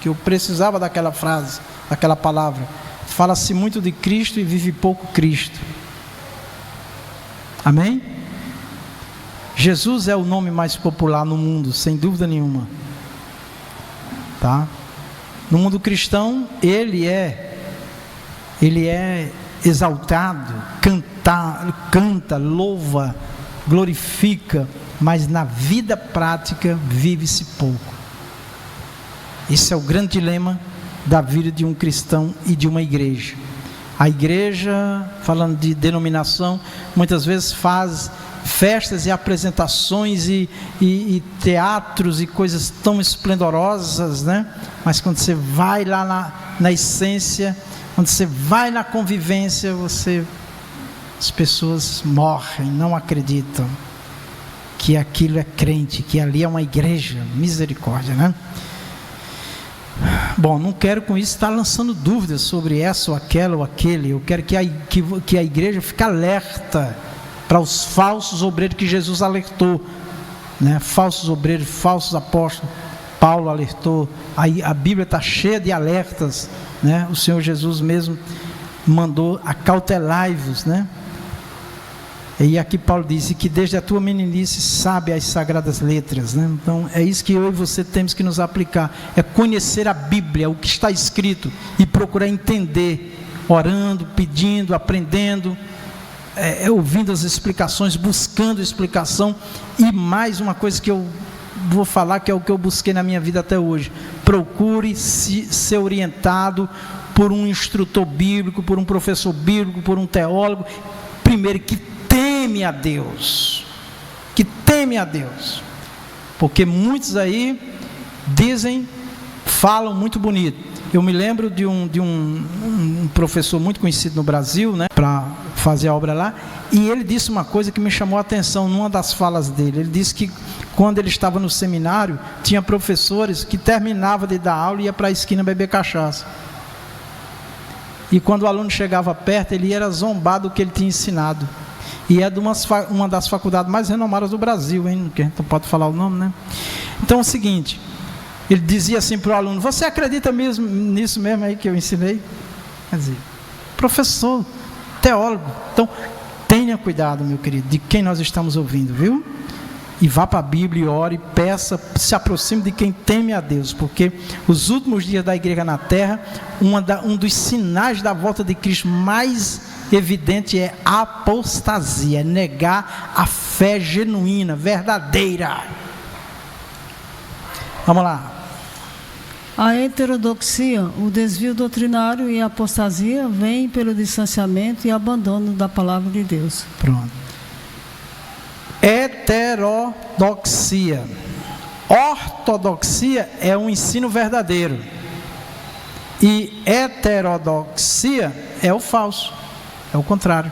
que eu precisava daquela frase, daquela palavra: fala-se muito de Cristo e vive pouco Cristo. Amém? Jesus é o nome mais popular no mundo, sem dúvida nenhuma, tá? No mundo cristão, ele é exaltado, canta, louva, glorifica, mas na vida prática vive-se pouco. Esse é o grande dilema da vida de um cristão e de uma igreja. A igreja, falando de denominação, muitas vezes faz festas e apresentações e teatros e coisas tão esplendorosas, né? Mas quando você vai lá na essência, quando você vai na convivência, as pessoas morrem, não acreditam que aquilo é crente, que ali é uma igreja. Misericórdia, né? Bom, não quero com isso estar lançando dúvidas sobre essa ou aquela ou aquele. Eu quero que a igreja fique alerta para os falsos obreiros que Jesus alertou, né? Falsos obreiros, falsos apóstolos. Paulo alertou. A Bíblia está cheia de alertas, né? O Senhor Jesus mesmo mandou: acautelai-vos, né? E aqui Paulo disse que desde a tua meninice sabe as sagradas letras, né? Então é isso que eu e você temos que nos aplicar, é conhecer a Bíblia, o que está escrito, e procurar entender, orando, pedindo, aprendendo, ouvindo as explicações, buscando explicação. E mais uma coisa que eu vou falar, que é o que eu busquei na minha vida até hoje: procure ser orientado por um instrutor bíblico, por um professor bíblico, por um teólogo, primeiro, que teme a Deus, porque muitos aí falam muito bonito. Eu me lembro de um professor muito conhecido no Brasil, né, para fazer a obra lá, e ele disse uma coisa que me chamou a atenção numa das falas dele. Ele disse que quando ele estava no seminário, tinha professores que terminavam de dar aula e ia para a esquina beber cachaça. E quando o aluno chegava perto, ele era zombado do que ele tinha ensinado. E é de uma das faculdades mais renomadas do Brasil, hein? Que a gente não pode falar o nome, né? Então é o seguinte, ele dizia assim para o aluno: você acredita mesmo nisso mesmo aí que eu ensinei? Quer dizer, professor, teólogo. Então, tenha cuidado, meu querido, de quem nós estamos ouvindo, viu? E vá para a Bíblia e ore, peça, se aproxime de quem teme a Deus, porque os últimos dias da igreja na terra, um dos sinais da volta de Cristo mais evidente é a apostasia, é negar a fé genuína, verdadeira. Vamos lá. A heterodoxia, o desvio doutrinário e a apostasia vêm pelo distanciamento e abandono da palavra de Deus. Pronto. Heterodoxia. Ortodoxia é um ensino verdadeiro, e heterodoxia é o falso, é o contrário.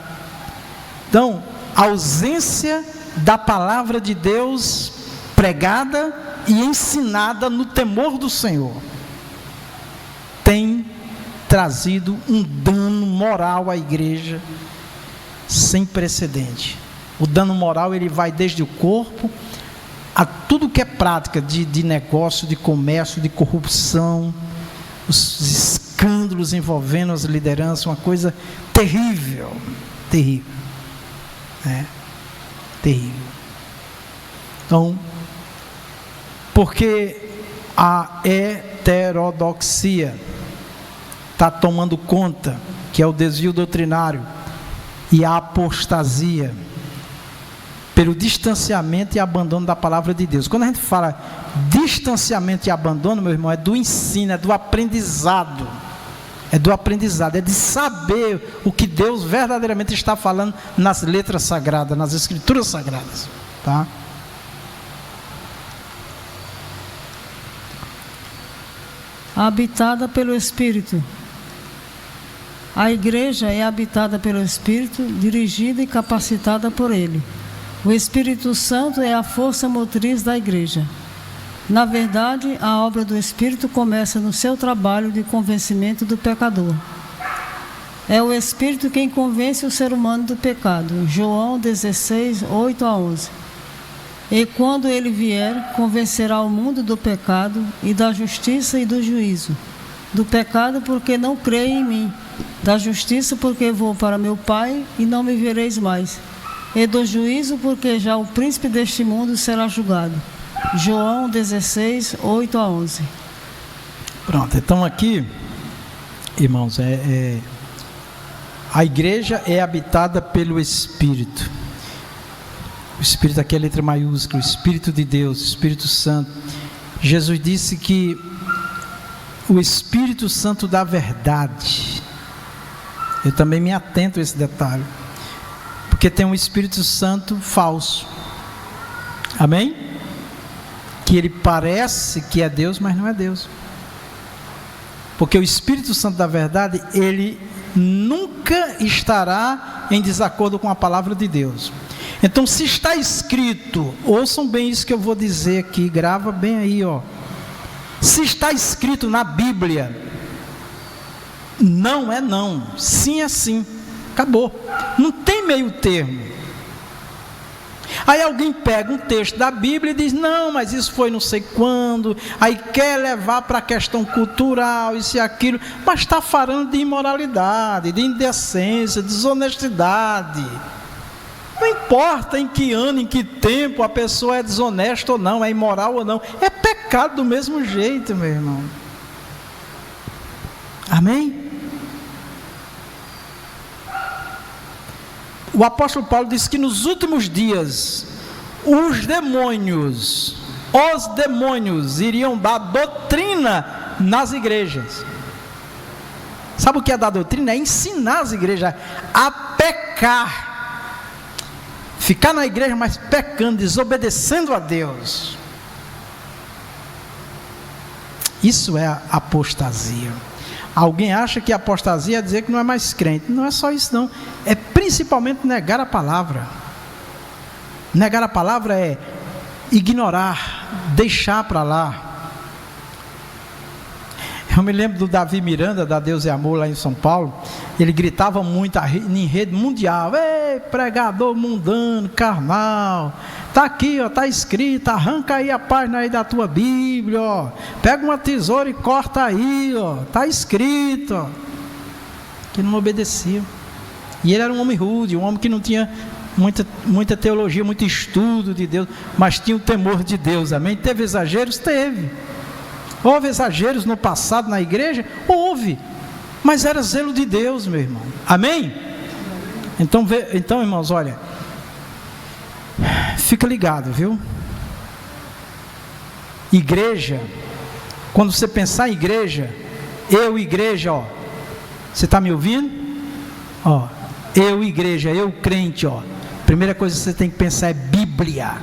Então, a ausência da palavra de Deus pregada e ensinada no temor do Senhor tem trazido um dano moral à igreja sem precedente. O dano moral, ele vai desde o corpo a tudo que é prática de negócio, de comércio, de corrupção, os escândalos envolvendo as lideranças, uma coisa terrível, terrível, né? Terrível. Então, porque a heterodoxia está tomando conta, que é o desvio doutrinário, e a apostasia, pelo distanciamento e abandono da palavra de Deus. Quando a gente fala distanciamento e abandono, meu irmão, é do ensino, é do aprendizado. É do aprendizado, é de saber o que Deus verdadeiramente está falando nas letras sagradas, nas escrituras sagradas, tá? Habitada pelo Espírito. A igreja é habitada pelo Espírito, dirigida e capacitada por Ele. O Espírito Santo é a força motriz da igreja. Na verdade, a obra do Espírito começa no seu trabalho de convencimento do pecador. É o Espírito quem convence o ser humano do pecado. João 16, 8-11. E quando ele vier, convencerá o mundo do pecado e da justiça e do juízo. Do pecado, porque não creem em mim. Da justiça, porque vou para meu Pai e não me vereis mais. E do juízo, porque já o príncipe deste mundo será julgado. João 16, 8-11. Pronto, então aqui, irmãos, a igreja é habitada pelo Espírito. O Espírito aqui é a letra maiúscula, o Espírito de Deus, o Espírito Santo. Jesus disse que o Espírito Santo da verdade. Eu também me atento a esse detalhe, porque tem um Espírito Santo falso. Amém? Que ele parece que é Deus, mas não é Deus. Porque o Espírito Santo da verdade, ele nunca estará em desacordo com a palavra de Deus. Então, se está escrito, ouçam bem isso que eu vou dizer aqui, grava bem aí, ó. Se está escrito na Bíblia, não é não, sim é sim, acabou. Não tem meio termo. Aí alguém pega um texto da Bíblia e diz: não, mas isso foi não sei quando. Aí quer levar para a questão cultural, isso e aquilo. Mas está falando de imoralidade, de indecência, desonestidade. Não importa em que ano, em que tempo a pessoa é desonesta ou não, é imoral ou não, é pecado do mesmo jeito, meu irmão. Amém? O apóstolo Paulo disse que nos últimos dias os demônios iriam dar doutrina nas igrejas. Sabe o que é dar doutrina? É ensinar as igrejas a pecar, ficar na igreja mas pecando, desobedecendo a Deus. Isso é apostasia. Alguém acha que apostasia é dizer que não é mais crente. Não é só isso não, é principalmente negar a palavra. Negar a palavra é ignorar, deixar para lá. Eu me lembro do Davi Miranda, da Deus é Amor, lá em São Paulo. Ele gritava muito em rede mundial: ei, pregador mundano, carnal, está aqui, está escrito, arranca aí a página aí da tua Bíblia, ó. Pega uma tesoura e corta aí, está escrito, que não obedecia. E ele era um homem rude, um homem que não tinha muita teologia, muito estudo de Deus, mas tinha o temor de Deus, amém? Teve exageros? Teve. Houve exageros no passado na igreja? Houve, mas era zelo de Deus, meu irmão, amém? Então, irmãos, olha, fica ligado, viu? Igreja, quando você pensar em igreja, igreja, ó, você está me ouvindo? Ó, igreja, crente, ó, primeira coisa que você tem que pensar é Bíblia.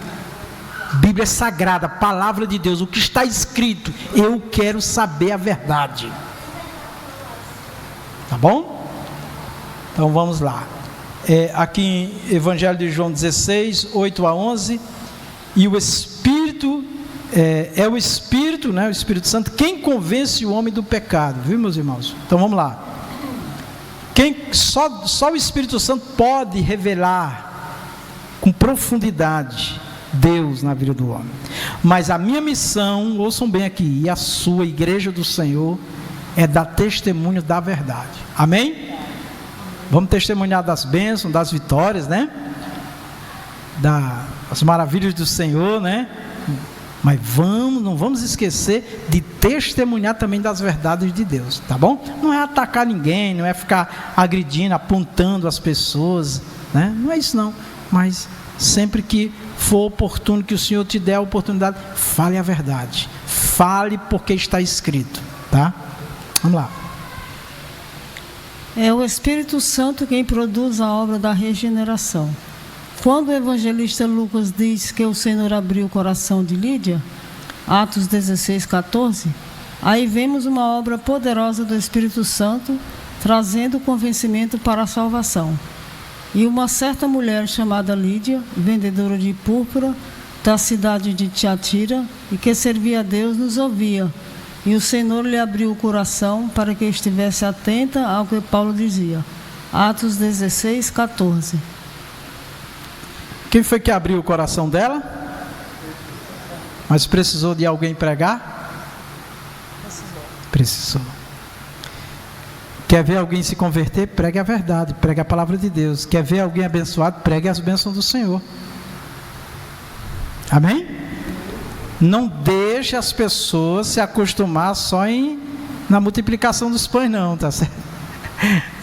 Bíblia é sagrada, palavra de Deus, o que está escrito. Eu quero saber a verdade. Tá bom? Então vamos lá. Aqui em Evangelho de João 16, 8 a 11. E o Espírito, o Espírito, né, o Espírito Santo, quem convence o homem do pecado. Viu, meus irmãos? Então vamos lá. Só o Espírito Santo pode revelar com profundidade Deus na vida do homem. Mas a minha missão, ouçam bem aqui, e a sua, igreja do Senhor, é dar testemunho da verdade. Amém? Vamos testemunhar das bênçãos, das vitórias, né? Das maravilhas do Senhor, né? Mas não vamos esquecer de testemunhar também das verdades de Deus, tá bom? Não é atacar ninguém, não é ficar agredindo, apontando as pessoas, né? Não é isso não, mas sempre que for oportuno, que o Senhor te der a oportunidade, fale a verdade, fale porque está escrito, tá? Vamos lá. É o Espírito Santo quem produz a obra da regeneração. Quando o evangelista Lucas diz que o Senhor abriu o coração de Lídia, Atos 16, 14, aí vemos uma obra poderosa do Espírito Santo, trazendo convencimento para a salvação. E uma certa mulher chamada Lídia, vendedora de púrpura, da cidade de Tiatira, e que servia a Deus, nos ouvia. E o Senhor lhe abriu o coração para que estivesse atenta ao que Paulo dizia. Atos 16, 14. Quem foi que abriu o coração dela? Mas precisou de alguém pregar? Precisou. Quer ver alguém se converter? Pregue a verdade, pregue a palavra de Deus. Quer ver alguém abençoado? Pregue as bênçãos do Senhor. Amém? Não deixe as pessoas se acostumar só na multiplicação dos pães, não, tá certo?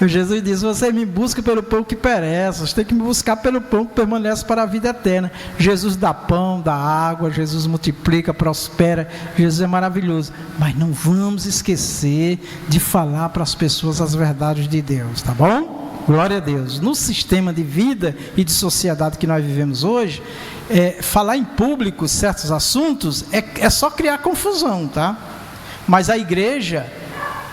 Jesus diz: você me busca pelo pão que perece, você tem que me buscar pelo pão que permanece para a vida eterna. Jesus dá pão, dá água, Jesus multiplica, prospera, Jesus é maravilhoso. Mas não vamos esquecer de falar para as pessoas as verdades de Deus, tá bom? Glória a Deus. No sistema de vida e de sociedade que nós vivemos hoje, falar em público certos assuntos é só criar confusão, tá? Mas a igreja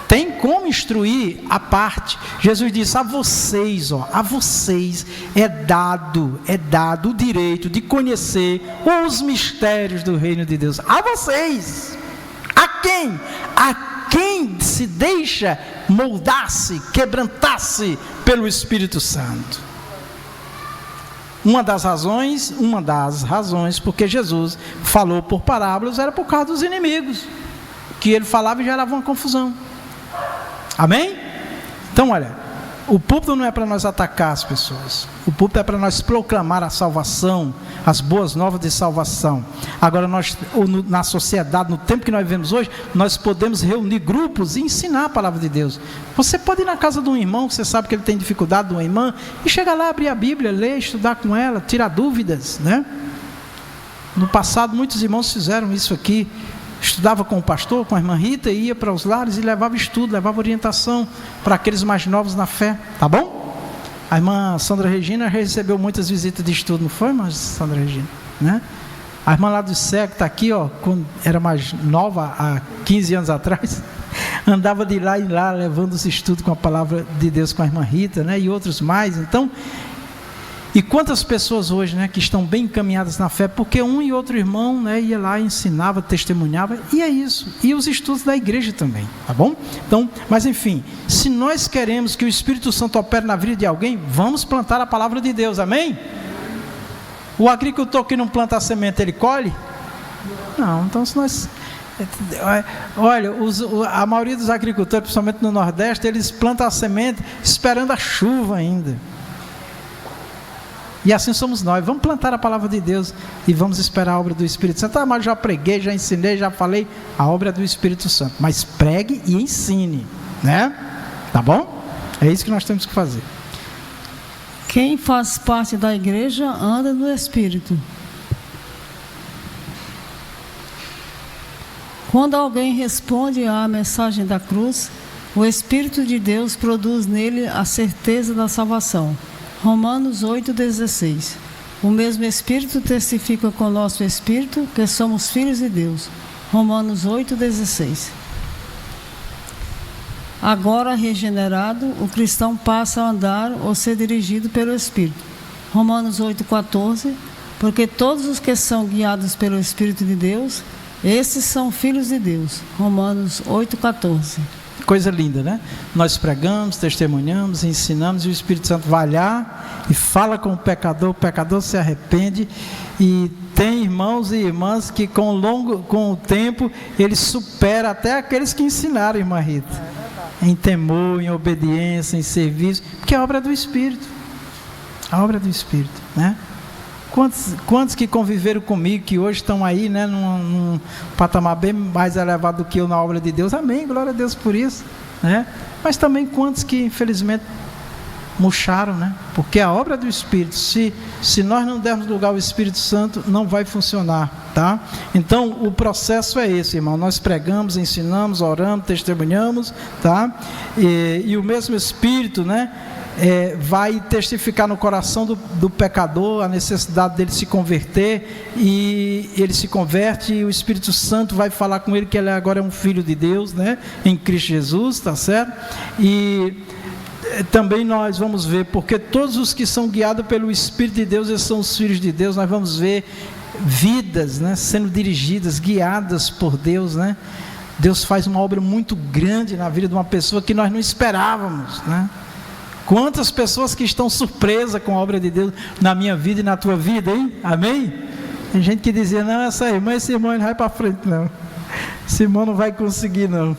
tem como instruir a parte. Jesus disse: a vocês é dado o direito de conhecer os mistérios do reino de Deus. A vocês. A quem? A quem se deixa moldar-se, quebrantar-se pelo Espírito Santo. Uma das razões porque Jesus falou por parábolas era por causa dos inimigos, que ele falava e gerava uma confusão. Amém? Então olha, O púlpito não é para nós atacar as pessoas. O púlpito é para nós proclamar a salvação, as boas novas de salvação. Agora, nós, na sociedade, no tempo que nós vivemos hoje, nós podemos reunir grupos e ensinar a palavra de Deus. Você pode ir na casa de um irmão, você sabe que ele tem dificuldade, de uma irmã, e chegar lá, abrir a Bíblia, ler, estudar com ela, tirar dúvidas, né? No passado, muitos irmãos fizeram isso aqui. Estudava com o pastor, com a irmã Rita, ia para os lares e levava estudo, levava orientação para aqueles mais novos na fé, tá bom? A irmã Sandra Regina recebeu muitas visitas de estudo, não foi, irmã Sandra Regina? Né? A irmã lá do Sé, que está aqui, ó, quando era mais nova, há 15 anos atrás, andava de lá em lá, levando os estudos com a palavra de Deus com a irmã Rita, né? E outros mais. Então, e quantas pessoas hoje, né, que estão bem encaminhadas na fé, porque um e outro irmão, né, ia lá, ensinava, testemunhava, e é isso. E os estudos da igreja também, tá bom? Então, mas enfim, se nós queremos que o Espírito Santo opere na vida de alguém, vamos plantar a palavra de Deus, amém? O agricultor que não planta a semente, ele colhe? Não, então se nós... Olha, a maioria dos agricultores, principalmente no Nordeste, eles plantam a semente esperando a chuva ainda. E assim somos nós. Vamos plantar a palavra de Deus e vamos esperar a obra do Espírito Santo. Ah, mas já preguei, já ensinei, já falei. A obra é do Espírito Santo. Mas pregue e ensine, né? Tá bom? É isso que nós temos que fazer. Quem faz parte da igreja anda no Espírito. Quando alguém responde à mensagem da cruz, o Espírito de Deus produz nele a certeza da salvação. Romanos 8,16. O mesmo Espírito testifica com o nosso Espírito que somos filhos de Deus. Romanos 8,16. Agora regenerado, o cristão passa a andar ou ser dirigido pelo Espírito. Romanos 8,14. Porque todos os que são guiados pelo Espírito de Deus, esses são filhos de Deus. Romanos 8,14. Coisa linda, né? Nós pregamos, testemunhamos, ensinamos, e o Espírito Santo vai lá e fala com o pecador se arrepende, e tem irmãos e irmãs que com o tempo, ele supera até aqueles que ensinaram, irmã Rita, em temor, em obediência, em serviço, porque é a obra do Espírito, a obra do Espírito, né? Quantos que conviveram comigo, que hoje estão aí, né, num patamar bem mais elevado do que eu na obra de Deus, amém, glória a Deus por isso, né? Mas também quantos que infelizmente murcharam, né? Porque a obra do Espírito, se nós não dermos lugar ao Espírito Santo, não vai funcionar, tá? Então o processo é esse, irmão, nós pregamos, ensinamos, oramos, testemunhamos, tá? E o mesmo Espírito, né, vai testificar no coração do pecador a necessidade dele se converter, e ele se converte, e o Espírito Santo vai falar com ele que ele agora é um filho de Deus, né, em Cristo Jesus, tá certo? E também nós vamos ver, porque todos os que são guiados pelo Espírito de Deus, eles são os filhos de Deus. Nós vamos ver vidas, né, sendo dirigidas, guiadas por Deus, né? Deus faz uma obra muito grande na vida de uma pessoa que nós não esperávamos, né? Quantas pessoas que estão surpresas com a obra de Deus na minha vida e na tua vida, hein? Amém? Tem gente que dizia, não, esse irmão não vai para frente, não. Esse irmão não vai conseguir, não.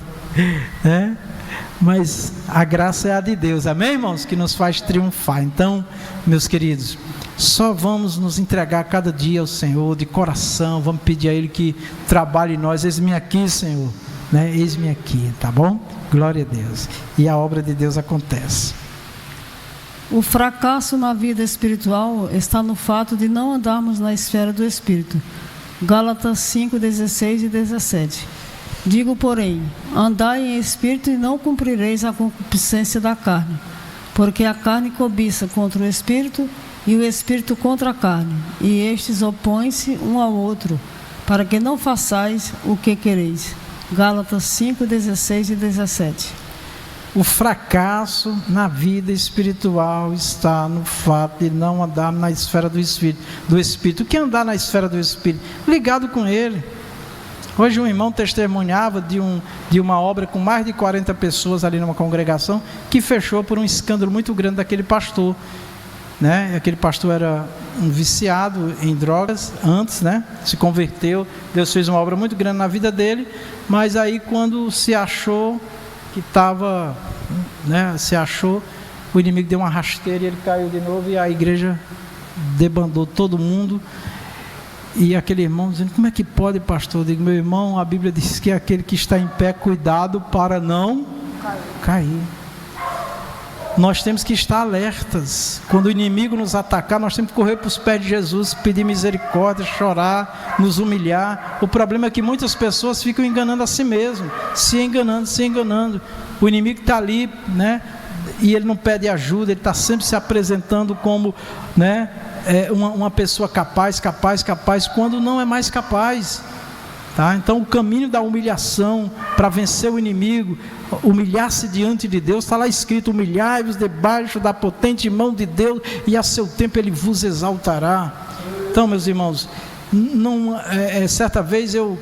Mas a graça é a de Deus, amém, irmãos? Que nos faz triunfar. Então, meus queridos, só vamos nos entregar cada dia ao Senhor de coração. Vamos pedir a Ele que trabalhe em nós. Eis-me aqui, Senhor, né? Eis-me aqui, tá bom? Glória a Deus. E a obra de Deus acontece. O fracasso na vida espiritual está no fato de não andarmos na esfera do Espírito. Gálatas 5:16 e 17. Digo, porém, andai em Espírito e não cumprireis a concupiscência da carne, porque a carne cobiça contra o Espírito e o Espírito contra a carne, e estes opõem-se um ao outro, para que não façais o que quereis. Gálatas 5:16 e 17. O fracasso na vida espiritual está no fato de não andar na esfera do Espírito. O que é andar na esfera do Espírito? Ligado com Ele. Hoje um irmão testemunhava de uma obra com mais de 40 pessoas ali numa congregação, que fechou por um escândalo muito grande daquele pastor, né? Aquele pastor era um viciado em drogas antes, né? Se converteu, Deus fez uma obra muito grande na vida dele, mas aí quando se achou que estava, né, o inimigo deu uma rasteira e ele caiu de novo, e a igreja debandou todo mundo. E aquele irmão dizendo: como é que pode, pastor? Eu digo: meu irmão, a Bíblia diz que aquele que está em pé, cuidado para não cair. Nós temos que estar alertas. Quando o inimigo nos atacar, nós temos que correr para os pés de Jesus, pedir misericórdia, chorar, nos humilhar. O problema é que muitas pessoas ficam enganando a si mesmo, se enganando. O inimigo está ali, né? E ele não pede ajuda, ele está sempre se apresentando como, né, uma pessoa capaz, quando não é mais capaz. Tá? Então o caminho da humilhação para vencer o inimigo, humilhar-se diante de Deus, está lá escrito: humilhai-vos debaixo da potente mão de Deus, e a seu tempo Ele vos exaltará. Então, meus irmãos, certa vez eu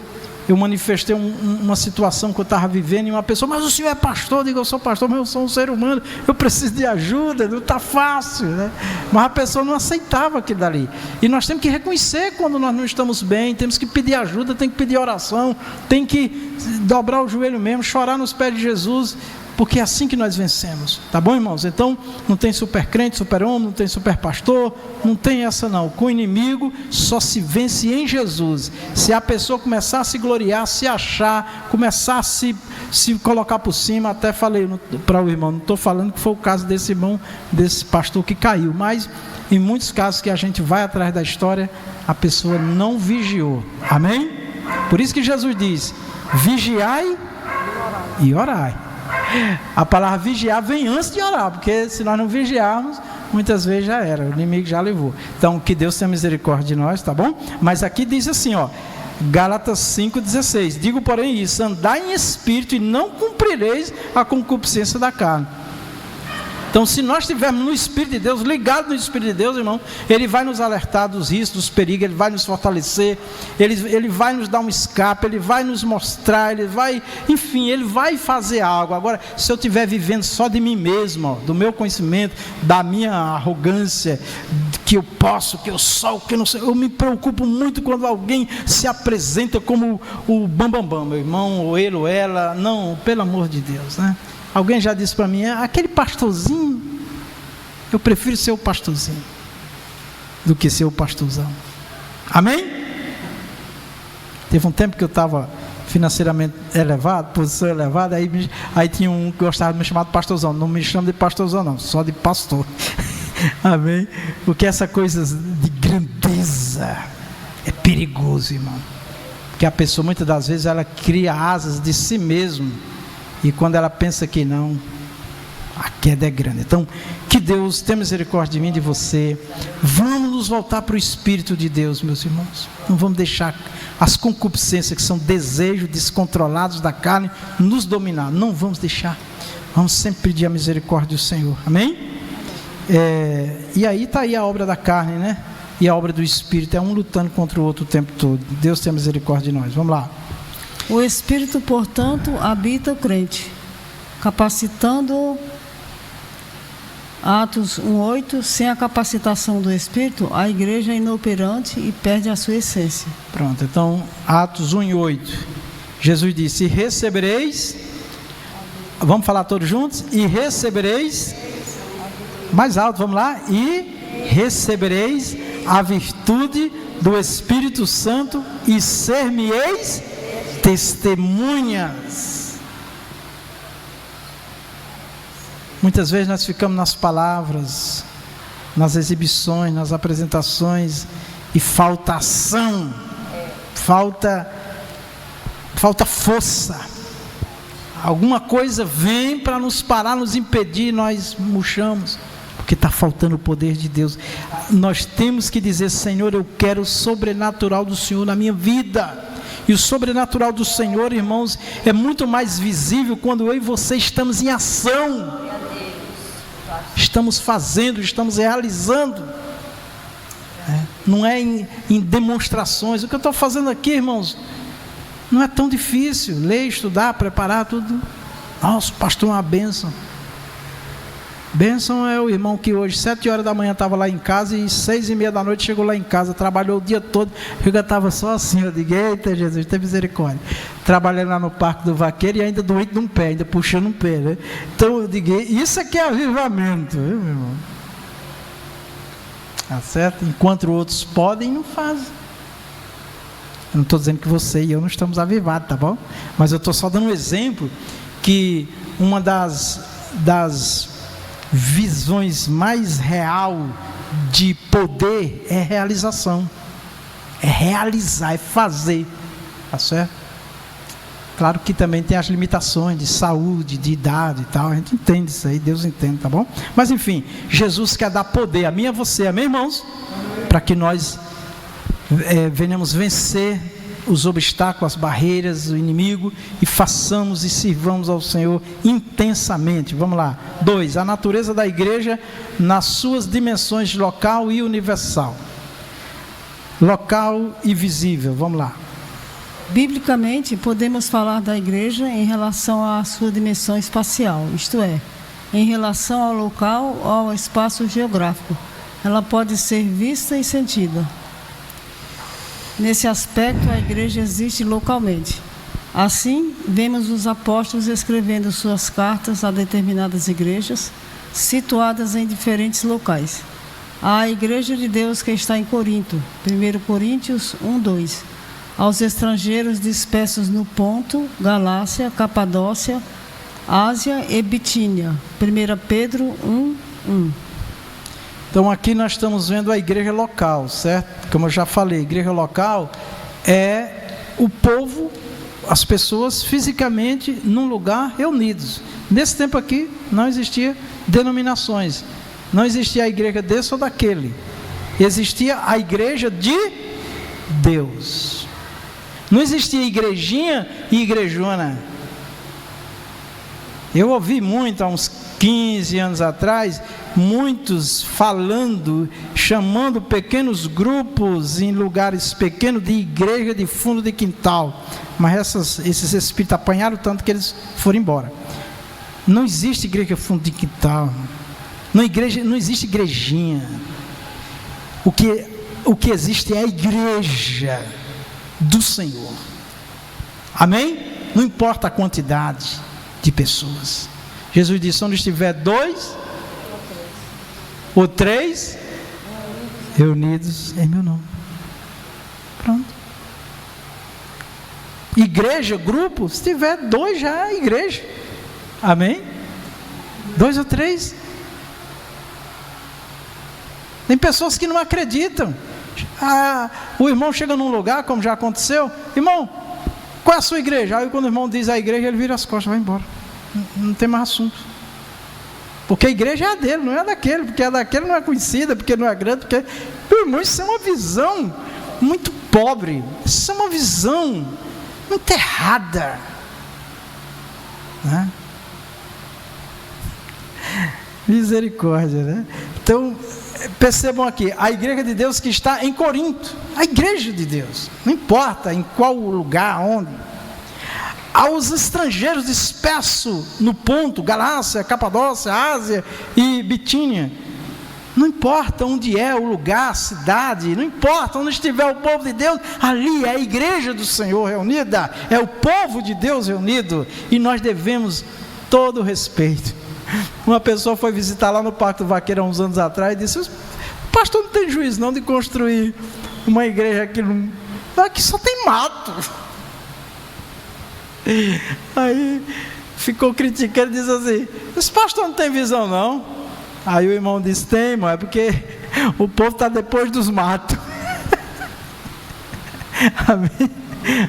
manifestei uma situação que eu estava vivendo, e uma pessoa: mas o senhor é pastor? Eu digo: eu sou pastor, mas eu sou um ser humano, eu preciso de ajuda, não está fácil, né? Mas a pessoa não aceitava aquilo dali. E nós temos que reconhecer quando nós não estamos bem, temos que pedir ajuda, tem que pedir oração, tem que dobrar o joelho mesmo, chorar nos pés de Jesus, porque é assim que nós vencemos, tá bom, irmãos? Então não tem super crente, super homem, não tem super pastor, não tem essa não. Com o inimigo só se vence em Jesus. Se a pessoa começar a se gloriar, se achar, começar a se colocar por cima, até falei para o irmão, não estou falando que foi o caso desse irmão, desse pastor que caiu, mas em muitos casos que a gente vai atrás da história, a pessoa não vigiou, amém? Por isso que Jesus diz: vigiai e orai. A palavra vigiar vem antes de orar, porque se nós não vigiarmos, muitas vezes já era, o inimigo já levou. Então que Deus tenha misericórdia de nós, tá bom? Mas aqui diz assim, ó, Gálatas 5,16: digo porém isso, andai em espírito e não cumprireis a concupiscência da carne. Então, se nós estivermos no Espírito de Deus, ligado no Espírito de Deus, irmão, Ele vai nos alertar dos riscos, dos perigos, Ele vai nos fortalecer, Ele vai nos dar um escape, Ele vai nos mostrar, Ele vai fazer algo. Agora, se eu estiver vivendo só de mim mesmo, ó, do meu conhecimento, da minha arrogância, que eu posso, que eu sou, que eu não sei, eu me preocupo muito quando alguém se apresenta como o bambambam, meu irmão, ou ele ou ela. Não, pelo amor de Deus, né? Alguém já disse para mim: aquele pastorzinho, eu prefiro ser o pastorzinho do que ser o pastorzão. Amém? Teve um tempo que eu estava financeiramente elevado, posição elevada, aí tinha um que gostava de me chamar de pastorzão. Não me chama de pastorzão não, só de pastor. Amém? Porque essa coisa de grandeza é perigoso, irmão. Porque a pessoa muitas das vezes ela cria asas de si mesmo, e quando ela pensa que não, a queda é grande. Então, que Deus tenha misericórdia de mim e de você. Vamos nos voltar para o Espírito de Deus, meus irmãos. Não vamos deixar as concupiscências, que são desejos descontrolados da carne, nos dominar. Não vamos deixar. Vamos sempre pedir a misericórdia do Senhor. Amém? E aí está aí a obra da carne, né? E a obra do Espírito. É um lutando contra o outro o tempo todo. Deus tenha misericórdia de nós. Vamos lá. O Espírito, portanto, habita o crente, capacitando. Atos 1,8: sem a capacitação do Espírito, a igreja é inoperante e perde a sua essência. Pronto, então Atos 1,8, Jesus disse: e recebereis, vamos falar todos juntos? E recebereis, mais alto, vamos lá, e recebereis a virtude do Espírito Santo e ser-me-eis testemunhas. Muitas vezes nós ficamos nas palavras, nas exibições, nas apresentações, e falta ação, falta força. Alguma coisa vem para nos parar, nos impedir, nós murchamos, porque está faltando o poder de Deus. Nós temos que dizer: Senhor, eu quero o sobrenatural do Senhor na minha vida. E o sobrenatural do Senhor, irmãos, é muito mais visível quando eu e você estamos em ação. Estamos fazendo, estamos realizando. Não é em demonstrações. O que eu estou fazendo aqui, irmãos, não é tão difícil. Ler, estudar, preparar tudo. Nossa, o pastor é uma bênção. Bênção é o irmão que hoje, 7 horas da manhã, estava lá em casa e 6:30 da noite chegou lá em casa, trabalhou o dia todo, eu estava só assim, eu digo, eita Jesus, tem misericórdia. Trabalhando lá no Parque do Vaqueiro e ainda doente num pé, ainda puxando um pé, né? Então eu digo, isso aqui é avivamento, viu, meu irmão? Tá certo? Enquanto outros podem, não fazem. Eu não estou dizendo que você e eu não estamos avivados, tá bom? Mas eu estou só dando um exemplo que uma das visões mais real de poder é realização, é realizar, é fazer, tá certo? Claro que também tem as limitações de saúde, de idade e tal, a gente entende isso aí, Deus entende, tá bom? Mas enfim, Jesus quer dar poder a mim e a você, amém, irmãos? Para que nós venhamos vencer os obstáculos, as barreiras, o inimigo, e façamos e sirvamos ao Senhor intensamente. Vamos lá. 2. A natureza da igreja nas suas dimensões local e universal. Local e visível. Vamos lá. Biblicamente, podemos falar da igreja em relação à sua dimensão espacial, isto é, em relação ao local ou ao espaço geográfico. Ela pode ser vista e sentida. Nesse aspecto, a igreja existe localmente. Assim, vemos os apóstolos escrevendo suas cartas a determinadas igrejas, situadas em diferentes locais. Há a igreja de Deus que está em Corinto, 1 Coríntios 1:2. Aos estrangeiros dispersos no Ponto, Galácia, Capadócia, Ásia e Bitínia, 1 Pedro 1:1. Então aqui nós estamos vendo a igreja local, certo? Como eu já falei, a igreja local é o povo, as pessoas fisicamente num lugar reunidos. Nesse tempo aqui não existia denominações, não existia a igreja desse ou daquele, existia a igreja de Deus. Não existia igrejinha e igrejona. Eu ouvi muito há uns 15 anos atrás, muitos falando, chamando pequenos grupos em lugares pequenos de igreja de fundo de quintal. Mas esses espíritos apanharam tanto que eles foram embora. Não existe igreja de fundo de quintal. Não existe igrejinha. O que existe é a igreja do Senhor. Amém? Não importa a quantidade de pessoas. Jesus disse, onde estiver 2 ou 3 reunidos em meu nome. Pronto. Igreja, grupo, se tiver 2 já é igreja. Amém? 2 ou 3. Tem pessoas que não acreditam. O irmão chega num lugar, como já aconteceu, irmão, qual é a sua igreja? Aí quando o irmão diz a igreja, ele vira as costas, vai embora. Não tem mais assunto. Porque a igreja é a dele, não é a daquele. Porque a daquele não é conhecida, porque não é grande. Porque, meu irmão, isso é uma visão muito pobre. Isso é uma visão muito errada, né? Misericórdia, né? Então, percebam aqui, a igreja de Deus que está em Corinto, a igreja de Deus, não importa em qual lugar, onde. Aos estrangeiros dispersos no Ponto, Galácia, Capadócia, Ásia e Bitínia, não importa onde é o lugar, a cidade, não importa onde estiver o povo de Deus, ali é a igreja do Senhor reunida, é o povo de Deus reunido, e nós devemos todo o respeito. Uma pessoa foi visitar lá no Parque do Vaqueiro há uns anos atrás e disse, o pastor não tem juízo não de construir uma igreja aqui só tem mato. Aí ficou criticando e disse assim, esse pastor não tem visão não. Aí o irmão disse, tem, irmão, é porque o povo está depois dos matos. Amém?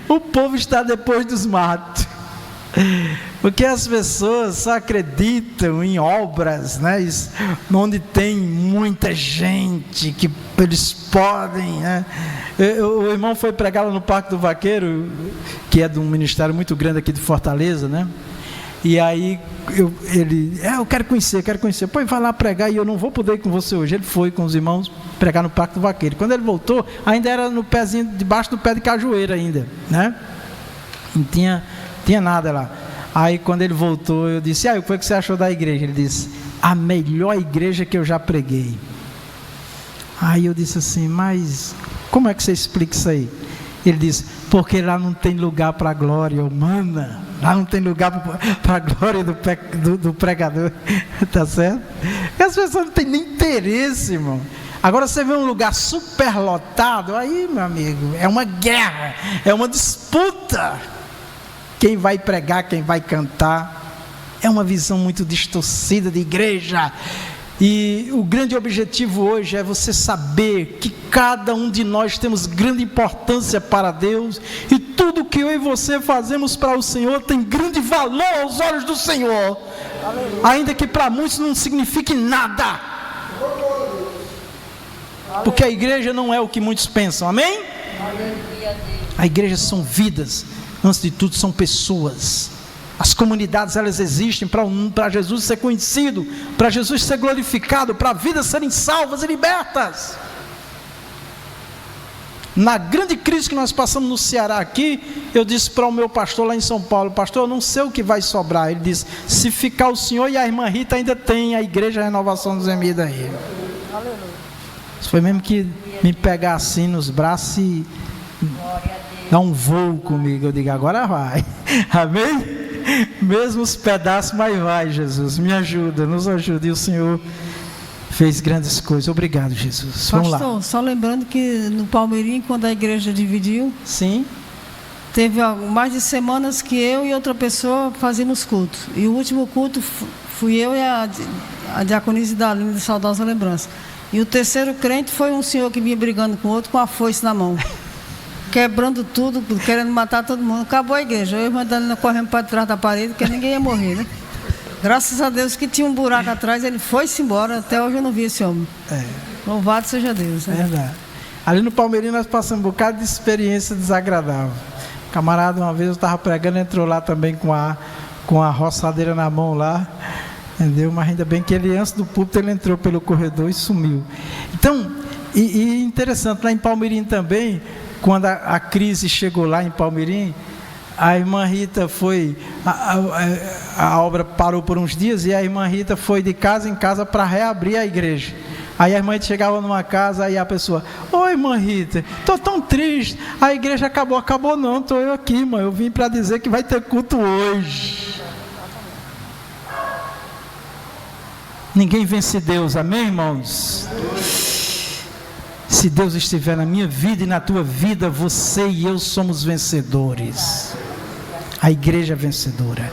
O povo está depois dos matos. Porque as pessoas só acreditam em obras, né, onde tem muita gente, que eles podem, né? O irmão foi pregar lá no Parque do Vaqueiro, que é de um ministério muito grande aqui de Fortaleza, né? E aí eu quero conhecer. Pô, vai lá pregar e eu não vou poder ir com você hoje. Ele foi com os irmãos pregar no Parque do Vaqueiro. Quando ele voltou, ainda era no pezinho, debaixo do pé de cajueira ainda, né? Não tinha nada lá. Aí quando ele voltou, eu disse, o que foi que você achou da igreja? Ele disse, a melhor igreja que eu já preguei. Aí eu disse assim, mas como é que você explica isso aí? Ele disse, porque lá não tem lugar para a glória humana, lá não tem lugar para a glória do pregador, tá certo? E as pessoas não têm nem interesse, irmão. Agora você vê um lugar superlotado, aí, meu amigo, é uma guerra, é uma disputa. Quem vai pregar, quem vai cantar. É uma visão muito distorcida de igreja. E o grande objetivo hoje é você saber que cada um de nós temos grande importância para Deus, e tudo que eu e você fazemos para o Senhor tem grande valor aos olhos do Senhor. Aleluia. Ainda que para muitos não signifique nada, porque a igreja não é o que muitos pensam, amém? A igreja são vidas, antes de tudo são pessoas. As comunidades, elas existem para Jesus ser conhecido, para Jesus ser glorificado, para vidas serem salvas e libertas. Na grande crise que nós passamos no Ceará aqui, eu disse para o meu pastor lá em São Paulo, pastor, eu não sei o que vai sobrar. Ele disse, se ficar o senhor e a irmã Rita, ainda tem a igreja Renovação dos Emidos aí. Isso foi mesmo que me pegar assim nos braços e dar um voo comigo. Eu digo, agora vai. Amém? Mesmo os pedaços, mas vai, Jesus, me ajuda, nos ajuda. E o Senhor fez grandes coisas. Obrigado, Jesus. Vamos lá. Pastor, só lembrando que no Palmeirinho, quando a igreja dividiu, sim, teve mais de semanas que eu e outra pessoa fazíamos culto. E o último culto fui eu e a diaconisa da linda saudosa lembrança. E o terceiro crente foi um senhor que vinha brigando com o outro com a foice na mão, quebrando tudo, querendo matar todo mundo. Acabou a igreja, eu e a Madalena correndo para trás da parede, porque ninguém ia morrer, né? Graças a Deus que tinha um buraco atrás, ele foi-se embora. Até hoje eu não vi esse homem. Louvado seja Deus, né? Verdade. Ali no Palmeirinho nós passamos um bocado de experiência desagradável. Camarada, uma vez eu estava pregando, entrou lá também com a roçadeira na mão lá, entendeu? Mas ainda bem que ele, antes do púlpito, ele entrou pelo corredor e sumiu. Então, e interessante, lá em Palmeirinho também, quando a crise chegou lá em Palmeirinho, a irmã Rita foi, a obra parou por uns dias, e a irmã Rita foi de casa em casa para reabrir a igreja. Aí a irmã Rita chegava numa casa, aí a pessoa, oi irmã Rita, estou tão triste, a igreja acabou não, estou eu aqui, mãe, eu vim para dizer que vai ter culto hoje. Ninguém vence Deus, amém, irmãos? Se Deus estiver na minha vida e na tua vida, você e eu somos vencedores. A igreja é vencedora.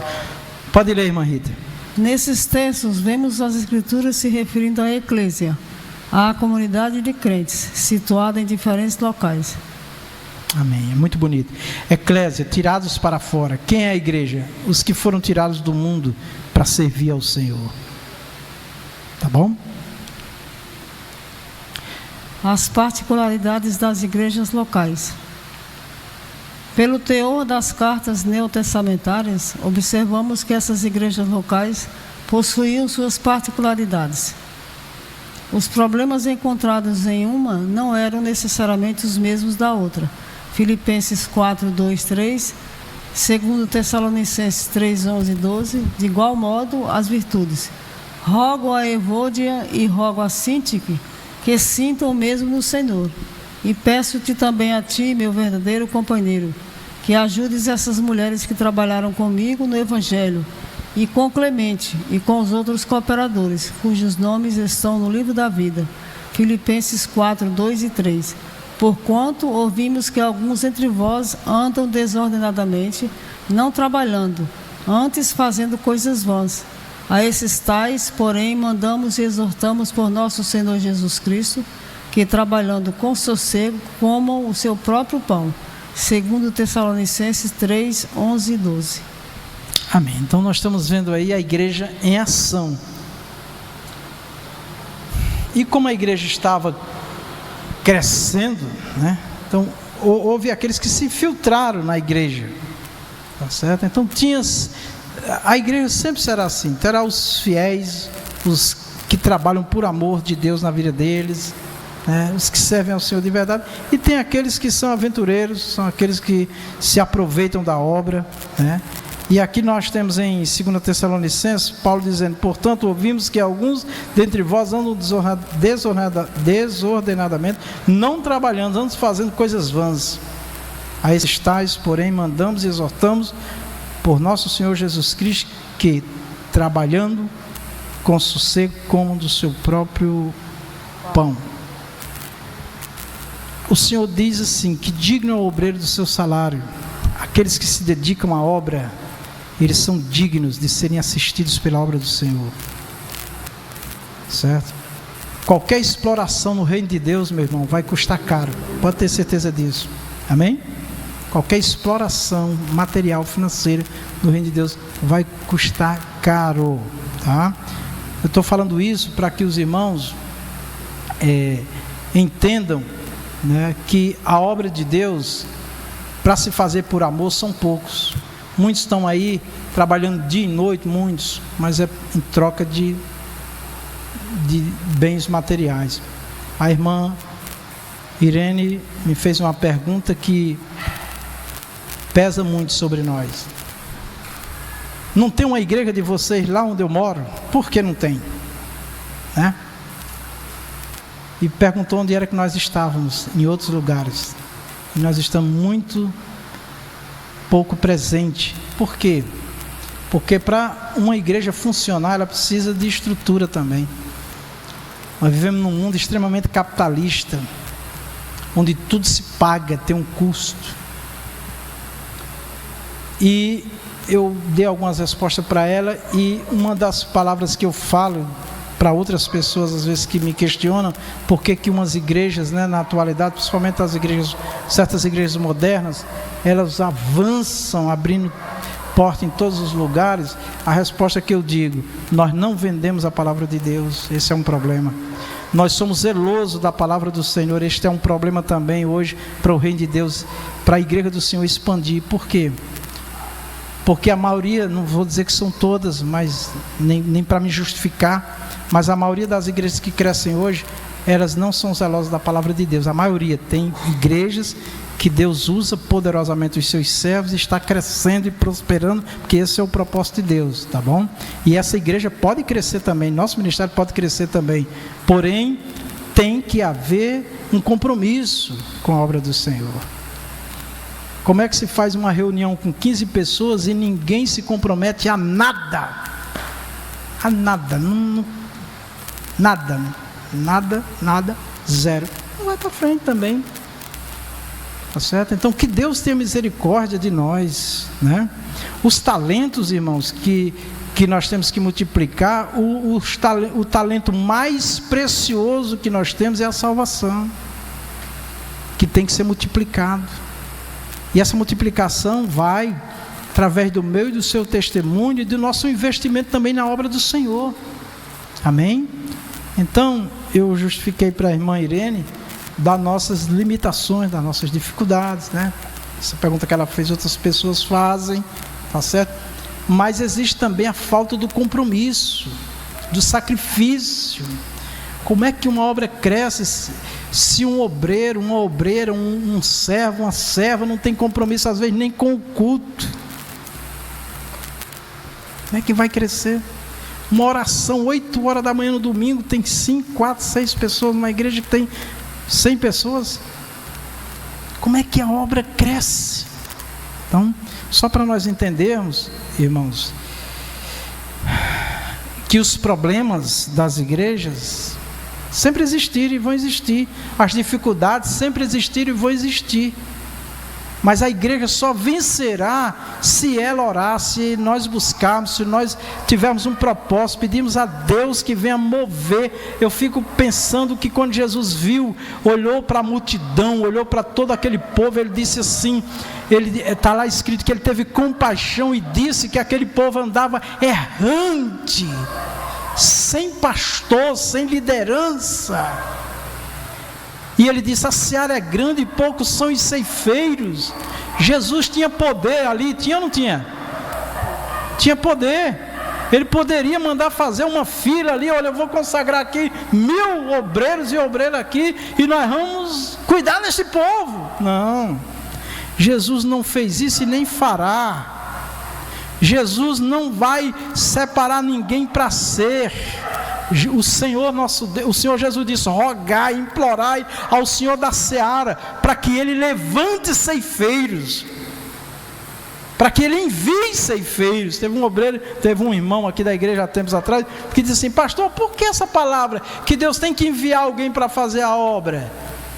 Pode ler, irmã Rita. Nesses textos, vemos as escrituras se referindo à eclésia, à comunidade de crentes, situada em diferentes locais. Amém, é muito bonito. Eclésia, tirados para fora. Quem é a igreja? Os que foram tirados do mundo para servir ao Senhor. Tá bom? As particularidades das igrejas locais. Pelo teor das cartas neotestamentárias, observamos que essas igrejas locais possuíam suas particularidades. Os problemas encontrados em uma não eram necessariamente os mesmos da outra. Filipenses 4, 2, 3, 2 Tessalonicenses 3, 11 e 12, de igual modo as virtudes. Rogo a Evódia e rogo a Síntique que sintam o mesmo no Senhor. E peço-te também a ti, meu verdadeiro companheiro, que ajudes essas mulheres que trabalharam comigo no Evangelho, e com Clemente, e com os outros cooperadores, cujos nomes estão no livro da vida. Filipenses 4, 2 e 3. Porquanto ouvimos que alguns entre vós andam desordenadamente, não trabalhando, antes fazendo coisas vãs. A esses tais, porém, mandamos e exortamos por nosso Senhor Jesus Cristo, que trabalhando com sossego, comam o seu próprio pão. 2 Tessalonicenses 3, 11 e 12. Amém. Então nós estamos vendo aí a igreja em ação. E como a igreja estava crescendo, né? Então houve aqueles que se infiltraram na igreja. Tá certo? Então a igreja sempre será assim, terá os fiéis, os que trabalham por amor de Deus na vida deles, né? Os que servem ao Senhor de verdade, e tem aqueles que são aventureiros, são aqueles que se aproveitam da obra, né? E aqui nós temos em 2 Tessalonicenses, Paulo dizendo: portanto, ouvimos que alguns dentre vós andam desordenadamente, não trabalhando, andam fazendo coisas vãs. A esses tais, porém, mandamos e exortamos por nosso Senhor Jesus Cristo, que, trabalhando com sossego, comam do seu próprio pão. O Senhor diz assim, que digno é o obreiro do seu salário. Aqueles que se dedicam à obra, eles são dignos de serem assistidos pela obra do Senhor. Certo? Qualquer exploração no reino de Deus, meu irmão, vai custar caro. Pode ter certeza disso. Amém? Qualquer exploração material, financeira no reino de Deus vai custar caro. Tá? Eu estou falando isso para que os irmãos entendam, né, que a obra de Deus, para se fazer por amor, são poucos. Muitos estão aí trabalhando dia e noite, muitos, mas é em troca de bens materiais. A irmã Irene me fez uma pergunta que pesa muito sobre nós. Não tem uma igreja de vocês lá onde eu moro? Por que não tem? Né? E perguntou onde era que nós estávamos, em outros lugares. E nós estamos muito pouco presente. Por quê? Porque para uma igreja funcionar, ela precisa de estrutura também. Nós vivemos num mundo extremamente capitalista, onde tudo se paga, tem um custo. E eu dei algumas respostas para ela, e uma das palavras que eu falo para outras pessoas, às vezes, que me questionam por que umas igrejas, né, na atualidade, principalmente as igrejas, certas igrejas modernas, elas avançam abrindo porta em todos os lugares. A resposta que eu digo: nós não vendemos a palavra de Deus. Esse é um problema. Nós somos zelosos da palavra do Senhor. Este é um problema também hoje para o reino de Deus, para a igreja do Senhor expandir. Por quê? Porque a maioria, não vou dizer que são todas, mas nem para me justificar, mas a maioria das igrejas que crescem hoje, elas não são zelosas da palavra de Deus. A maioria tem igrejas que Deus usa poderosamente os seus servos e está crescendo e prosperando, porque esse é o propósito de Deus, tá bom? E essa igreja pode crescer também, nosso ministério pode crescer também, porém tem que haver um compromisso com a obra do Senhor. Como é que se faz uma reunião com 15 pessoas e ninguém se compromete a nada? A nada, nada, zero. Não vai para frente também. Tá certo? Então, que Deus tenha misericórdia de nós, né? Os talentos, irmãos, que nós temos que multiplicar, o talento mais precioso que nós temos é a salvação, que tem que ser multiplicado. E essa multiplicação vai através do meu e do seu testemunho e do nosso investimento também na obra do Senhor. Amém? Então, eu justifiquei para a irmã Irene das nossas limitações, das nossas dificuldades, né? Essa pergunta que ela fez, outras pessoas fazem, tá certo? Mas existe também a falta do compromisso, do sacrifício. Como é que uma obra cresce se um obreiro, uma obreira, um servo, uma serva não tem compromisso às vezes nem com o culto? Como é que vai crescer? Uma oração, 8 horas da manhã no domingo, tem 5, 4, 6 pessoas, numa igreja que tem 100 pessoas. Como é que a obra cresce? Então, só para nós entendermos, irmãos, que os problemas das igrejas sempre existiram e vão existir, as dificuldades sempre existiram e vão existir, mas a igreja só vencerá se ela orar, se nós buscarmos, se nós tivermos um propósito, pedimos a Deus que venha mover. Eu fico pensando que quando Jesus viu, olhou para a multidão, olhou para todo aquele povo, ele disse assim, está lá escrito que ele teve compaixão e disse que aquele povo andava errante, sem pastor, sem liderança. E ele disse: a seara é grande e poucos são os ceifeiros. Jesus tinha poder ali, tinha ou não tinha? Tinha poder. Ele poderia mandar fazer uma fila ali: olha, eu vou consagrar aqui 1000 obreiros e obreiras aqui, e nós vamos cuidar desse povo. Não, Jesus não fez isso e nem fará. Jesus não vai separar ninguém para ser. O Senhor nosso Deus, o Senhor Jesus disse: rogai, implorai ao Senhor da seara, para que Ele levante ceifeiros, para que Ele envie ceifeiros. Teve um obreiro, teve um irmão aqui da igreja há tempos atrás, que disse assim: pastor, por que essa palavra, que Deus tem que enviar alguém para fazer a obra?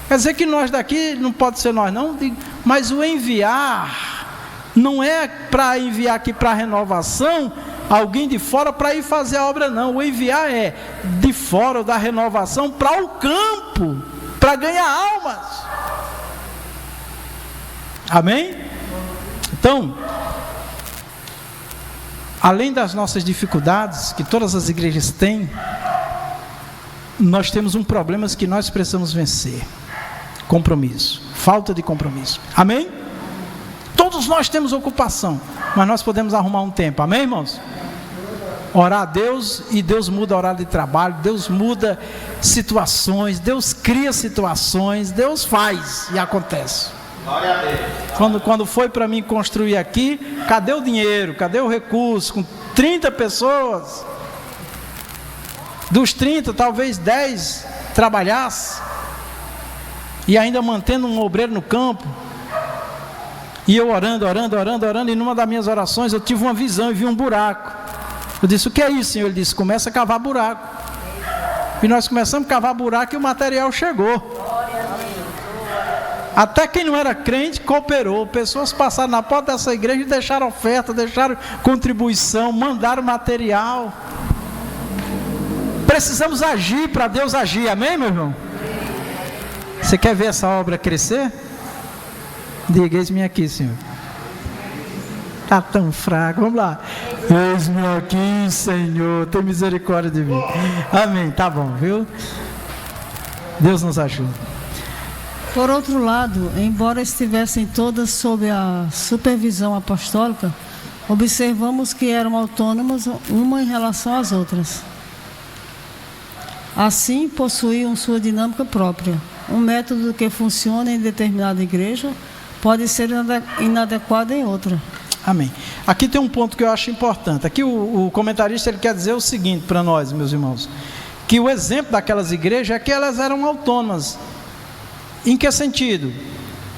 Quer dizer que nós daqui, não pode ser nós não, mas o enviar não é para enviar aqui para a renovação alguém de fora para ir fazer a obra, não. O enviar é de fora da renovação para o campo, para ganhar almas. Amém? Então, além das nossas dificuldades, que todas as igrejas têm, nós temos um problema que nós precisamos vencer: compromisso, falta de compromisso. Amém? Todos nós temos ocupação, mas nós podemos arrumar um tempo. Amém, irmãos? Orar a Deus, e Deus muda o horário de trabalho, Deus muda situações, Deus cria situações, Deus faz e acontece. Glória a Deus. Quando foi para mim construir aqui, cadê o dinheiro, cadê o recurso? Com 30 pessoas, dos 30 talvez 10 trabalhasse, e ainda mantendo um obreiro no campo. E eu orando, e numa das minhas orações eu tive uma visão e vi um buraco. Eu disse: o que é isso, Senhor? Ele disse: começa a cavar buraco. E nós começamos a cavar buraco e o material chegou. Até quem não era crente cooperou. Pessoas passaram na porta dessa igreja e deixaram oferta, deixaram contribuição, mandaram material. Precisamos agir para Deus agir. Amém, meu irmão? Você quer ver essa obra crescer? Diga: eis-me aqui, Senhor. Está tão fraco, vamos lá. Eis-me aqui, Senhor, tem misericórdia de mim. Amém, tá bom, viu? Deus nos ajuda. Por outro lado, embora estivessem todas sob a supervisão apostólica, observamos que eram autônomas uma em relação às outras. Assim, possuíam sua dinâmica própria. Um método que funciona em determinada igreja pode ser inadequado em outra. Amém. Aqui tem um ponto que eu acho importante. Aqui o comentarista ele quer dizer o seguinte para nós, meus irmãos: que o exemplo daquelas igrejas é que elas eram autônomas. Em que sentido?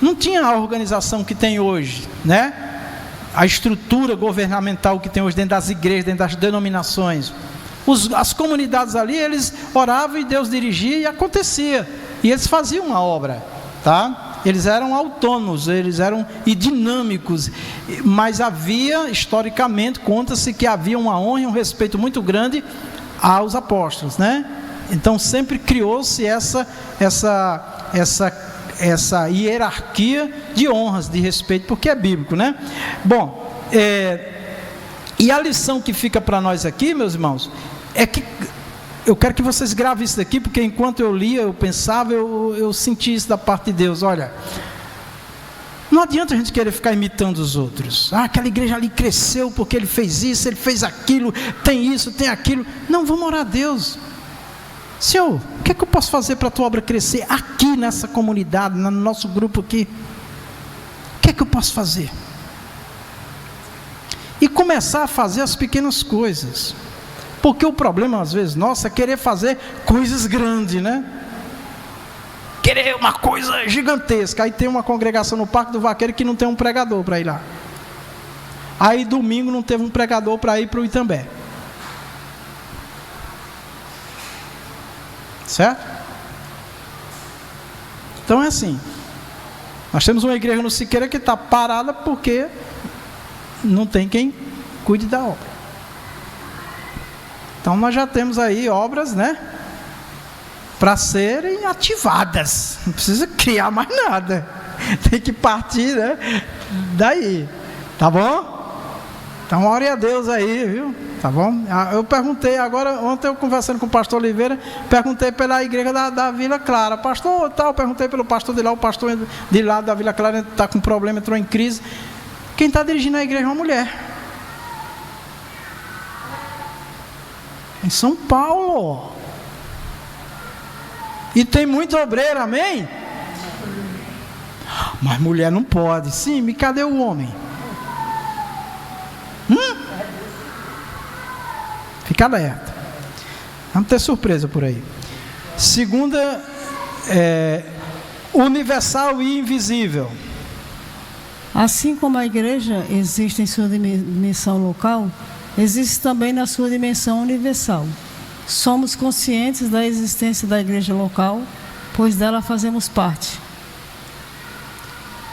Não tinha a organização que tem hoje, né? A estrutura governamental que tem hoje dentro das igrejas, dentro das denominações. As comunidades ali, eles oravam e Deus dirigia e acontecia. E eles faziam a obra, tá? Eles eram autônomos, eles eram dinâmicos, mas havia, historicamente, conta-se que havia uma honra e um respeito muito grande aos apóstolos, né? Então sempre criou-se essa hierarquia de honras, de respeito, porque é bíblico, né? Bom, e a lição que fica para nós aqui, meus irmãos, é que eu quero que vocês gravem isso daqui, porque enquanto eu lia, eu pensava, eu senti isso da parte de Deus. Olha, não adianta a gente querer ficar imitando os outros. Aquela igreja ali cresceu porque ele fez isso, ele fez aquilo, tem isso, tem aquilo. Não, vamos orar a Deus. Senhor, o que é que eu posso fazer para a tua obra crescer aqui nessa comunidade, no nosso grupo aqui? O que é que eu posso fazer? E começar a fazer as pequenas coisas. Porque o problema às vezes nosso é querer fazer coisas grandes, né? Querer uma coisa gigantesca. Aí tem uma congregação no Parque do Vaqueiro que não tem um pregador para ir lá. Aí domingo não teve um pregador para ir para o Itambé. Certo? Então é assim. Nós temos uma igreja no Siqueira que está parada porque não tem quem cuide da obra. Então nós já temos aí obras, né, para serem ativadas. Não precisa criar mais nada. Tem que partir, né, daí. Tá bom? Então ore a Deus aí, viu? Tá bom? Eu perguntei agora, ontem eu conversando com o pastor Oliveira, perguntei pela igreja da Vila Clara. Pastor, tal, perguntei pelo pastor de lá, o pastor de lá da Vila Clara está com problema, entrou em crise. Quem está dirigindo a igreja é uma mulher. Em São Paulo. E tem muito obreiro, amém? Mas mulher não pode. Sim, mas cadê o homem? Fica alerta. Vamos ter surpresa por aí. Segunda, universal e invisível. Assim como a igreja existe em sua dimensão local, existe também na sua dimensão universal. Somos conscientes da existência da igreja local, pois dela fazemos parte.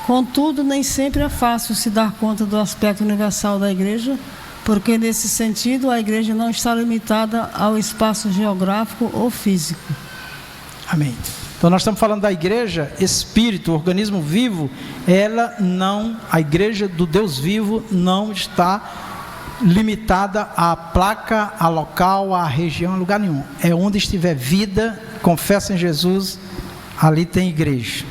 Contudo, nem sempre é fácil se dar conta do aspecto universal da igreja, porque nesse sentido a igreja não está limitada ao espaço geográfico ou físico. Amém. Então nós estamos falando da igreja, espírito, organismo vivo. A igreja do Deus vivo não está limitada à placa, a local, a região, a lugar nenhum. É onde estiver vida, confessa em Jesus, ali tem igreja.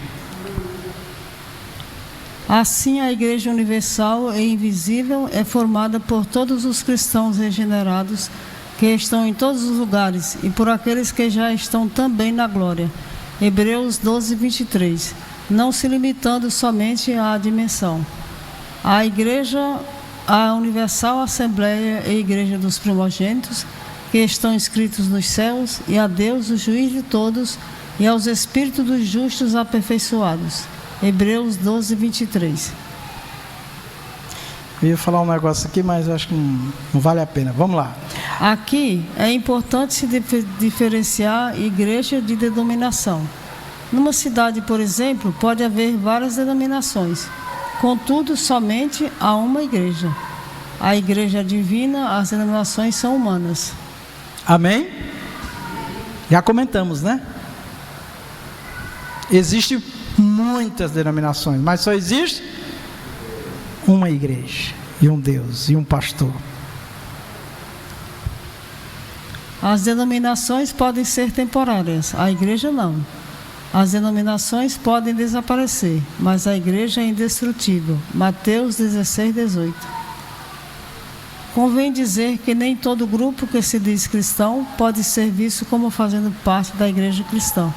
Assim, a igreja universal e invisível é formada por todos os cristãos regenerados que estão em todos os lugares e por aqueles que já estão também na glória. Hebreus 12, 23. Não se limitando somente à dimensão. A igreja, a universal assembleia e igreja dos primogênitos, que estão inscritos nos céus, e a Deus, o juiz de todos, e aos espíritos dos justos aperfeiçoados. Hebreus 12, 23. Eu ia falar um negócio aqui, mas acho que não vale a pena. Vamos lá. Aqui é importante se diferenciar igreja de denominação. Numa cidade, por exemplo, pode haver várias denominações. Contudo, somente há uma igreja. A igreja é divina, as denominações são humanas. Amém? Já comentamos, né? Existem muitas denominações, mas só existe uma igreja, e um Deus, e um pastor. As denominações podem ser temporárias, a igreja não. As denominações podem desaparecer, mas a igreja é indestrutível. Mateus 16, 18. Convém dizer que nem todo grupo que se diz cristão pode ser visto como fazendo parte da igreja cristã.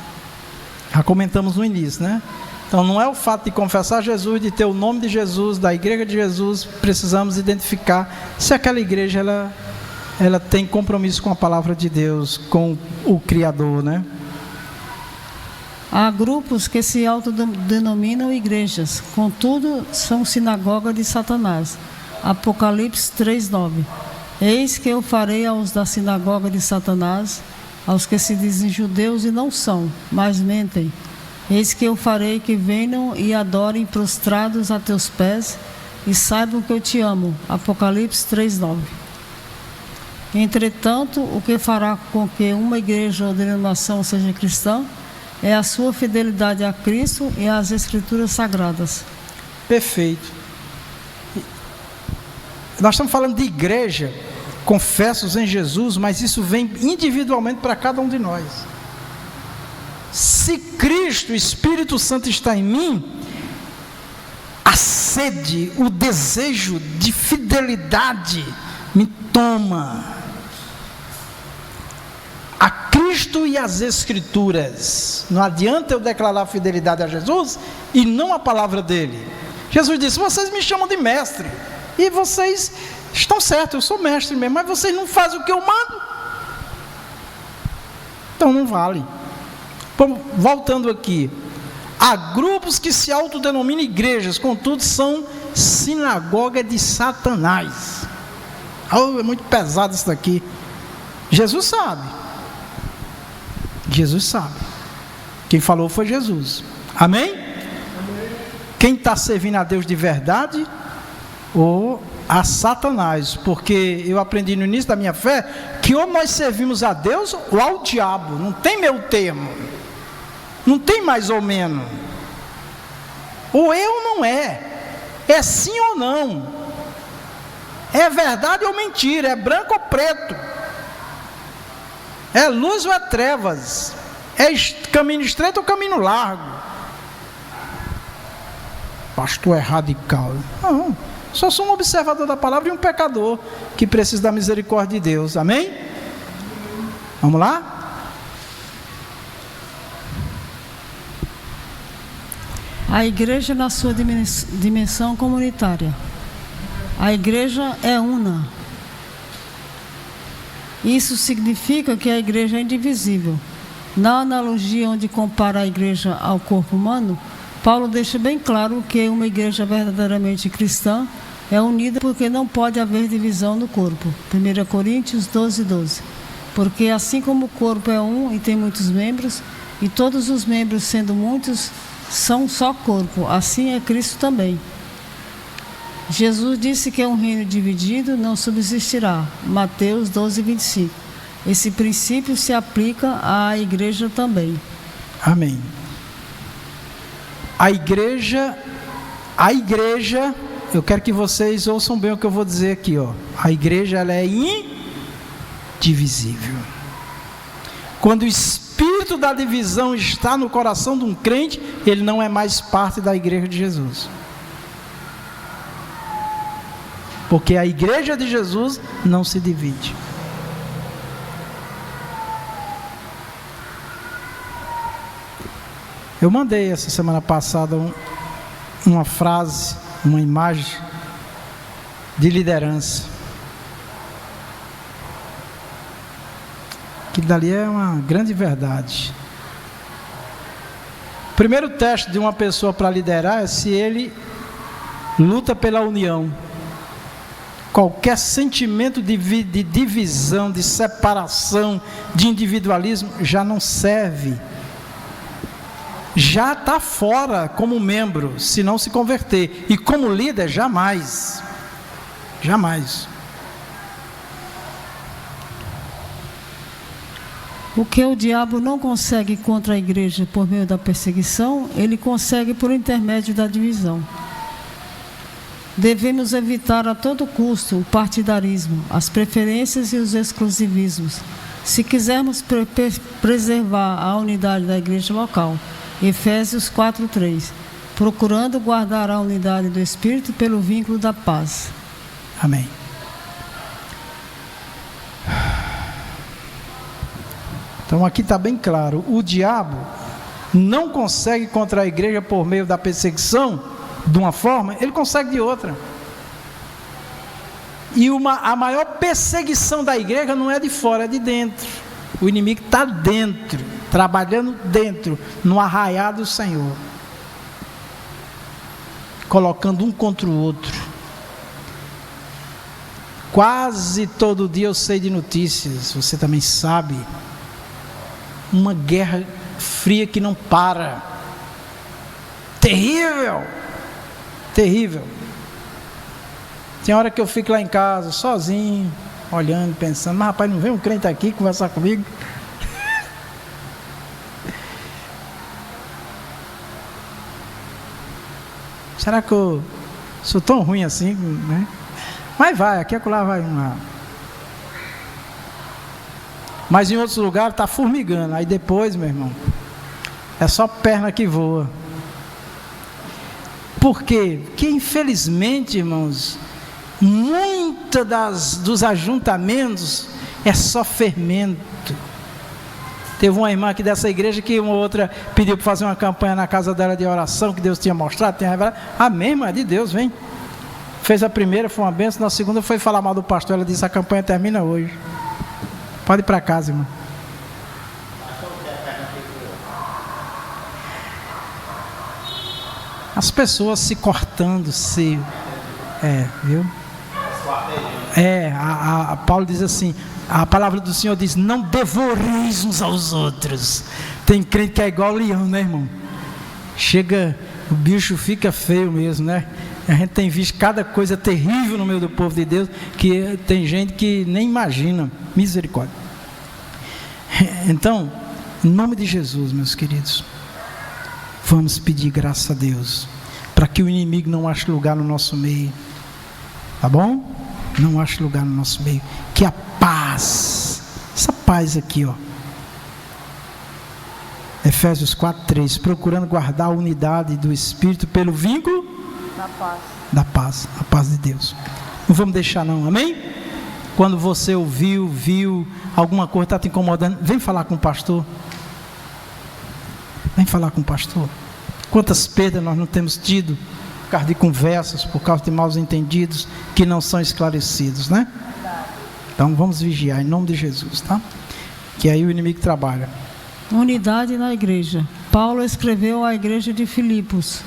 Já comentamos no início, né? Então não é o fato de confessar Jesus, de ter o nome de Jesus, da igreja de Jesus, precisamos identificar se aquela igreja ela tem compromisso com a palavra de Deus, com o Criador, né? Há grupos que se autodenominam igrejas, contudo são sinagoga de Satanás. Apocalipse 3:9. Eis que eu farei aos da sinagoga de Satanás, aos que se dizem judeus e não são, mas mentem. Eis que eu farei que venham e adorem prostrados a teus pés e saibam que eu te amo. Apocalipse 3:9. Entretanto, o que fará com que uma igreja ou denominação seja cristã é a sua fidelidade a Cristo e às Escrituras Sagradas. Perfeito. Nós estamos falando de igreja, confessos em Jesus, mas isso vem individualmente para cada um de nós. Se Cristo, o Espírito Santo está em mim, a sede, o desejo de fidelidade me toma. A Cristo e as Escrituras. Não adianta eu declarar fidelidade a Jesus e não a palavra dele. Jesus disse: vocês me chamam de mestre, e vocês estão certos, eu sou mestre mesmo, mas vocês não fazem o que eu mando, então não vale. Voltando aqui, há grupos que se autodenominam igrejas, contudo são sinagoga de Satanás. É muito pesado isso daqui. Jesus sabe. Jesus sabe. Quem falou foi Jesus. Amém? Quem está servindo a Deus de verdade ou a Satanás? Porque eu aprendi no início da minha fé que ou nós servimos a Deus ou ao diabo. Não tem meio termo. Não tem mais ou menos. Ou é ou não é. É sim ou não. É verdade ou mentira. É branco ou preto. É luz ou é trevas? É caminho estreito ou caminho largo? Pastor é radical. Não, só sou um observador da palavra e um pecador que precisa da misericórdia de Deus. Amém? Vamos lá? A igreja na sua dimensão comunitária. A igreja é una. Isso significa que a igreja é indivisível. Na analogia onde compara a igreja ao corpo humano, Paulo deixa bem claro que uma igreja verdadeiramente cristã é unida porque não pode haver divisão no corpo. 1 Coríntios 12:12. Porque assim como o corpo é um e tem muitos membros, e todos os membros, sendo muitos, são um só corpo, assim é Cristo também. Jesus disse que um reino dividido não subsistirá. Mateus 12:25. Esse princípio se aplica à igreja também. Amém. A igreja, eu quero que vocês ouçam bem o que eu vou dizer aqui, ó. A igreja, ela é indivisível. Quando o espírito da divisão está no coração de um crente, ele não é mais parte da igreja de Jesus. Porque a igreja de Jesus não se divide. Eu mandei essa semana passada uma frase, uma imagem de liderança. Aquilo dali é uma grande verdade. O primeiro teste de uma pessoa para liderar é se ele luta pela união. Qualquer sentimento de divisão, de separação, de individualismo já não serve. Já está fora como membro, se não se converter. E como líder, jamais. Jamais. O que o diabo não consegue contra a igreja por meio da perseguição, ele consegue por intermédio da divisão. Devemos evitar a todo custo o partidarismo, as preferências e os exclusivismos, se quisermos preservar a unidade da igreja local. Efésios 4:3, procurando guardar a unidade do Espírito pelo vínculo da paz. Amém. Então aqui está bem claro, o diabo não consegue contra a igreja por meio da perseguição, de uma forma, ele consegue de outra. E a maior perseguição da igreja não é de fora, é de dentro. O inimigo está dentro, trabalhando dentro, no arraial do Senhor, colocando um contra o outro. Quase todo dia eu sei de notícias, você também sabe, uma guerra fria que não para, terrível, terrível. Tem hora que eu fico lá em casa, sozinho, olhando, pensando, mas rapaz, não vem um crente aqui conversar comigo? Será que eu sou tão ruim assim, né? Mas vai, aqui e acolá vai uma. Mas em outros lugares está formigando, aí depois, meu irmão, é só perna que voa. Por quê? Porque infelizmente, irmãos, muitos dos ajuntamentos é só fermento. Teve uma irmã aqui dessa igreja que uma outra pediu para fazer uma campanha na casa dela de oração, que Deus tinha mostrado, tinha revelado. Amém, irmã, de Deus, vem. Fez a primeira, foi uma bênção, na segunda foi falar mal do pastor, ela disse, a campanha termina hoje. Pode ir para casa, irmão. As pessoas se cortando, viu? Paulo diz assim, a palavra do Senhor diz, não devoreis uns aos outros. Tem crente que é igual leão, né, irmão? Chega, o bicho fica feio mesmo, né? A gente tem visto cada coisa terrível no meio do povo de Deus, que tem gente que nem imagina. Misericórdia. Então, em nome de Jesus, meus queridos, vamos pedir graça a Deus, para que o inimigo não ache lugar no nosso meio, tá bom? Não ache lugar no nosso meio, que a paz, essa paz aqui, ó, Efésios 4:3, procurando guardar a unidade do Espírito pelo vínculo da paz, a paz de Deus. Não vamos deixar não, amém? Quando você viu alguma coisa está te incomodando, vem falar com o pastor. Vem falar com o pastor. Quantas perdas nós não temos tido por causa de conversas, por causa de maus entendidos que não são esclarecidos, né? Então vamos vigiar em nome de Jesus, tá? Que aí o inimigo trabalha. Unidade na igreja. Paulo escreveu à igreja de Filipos: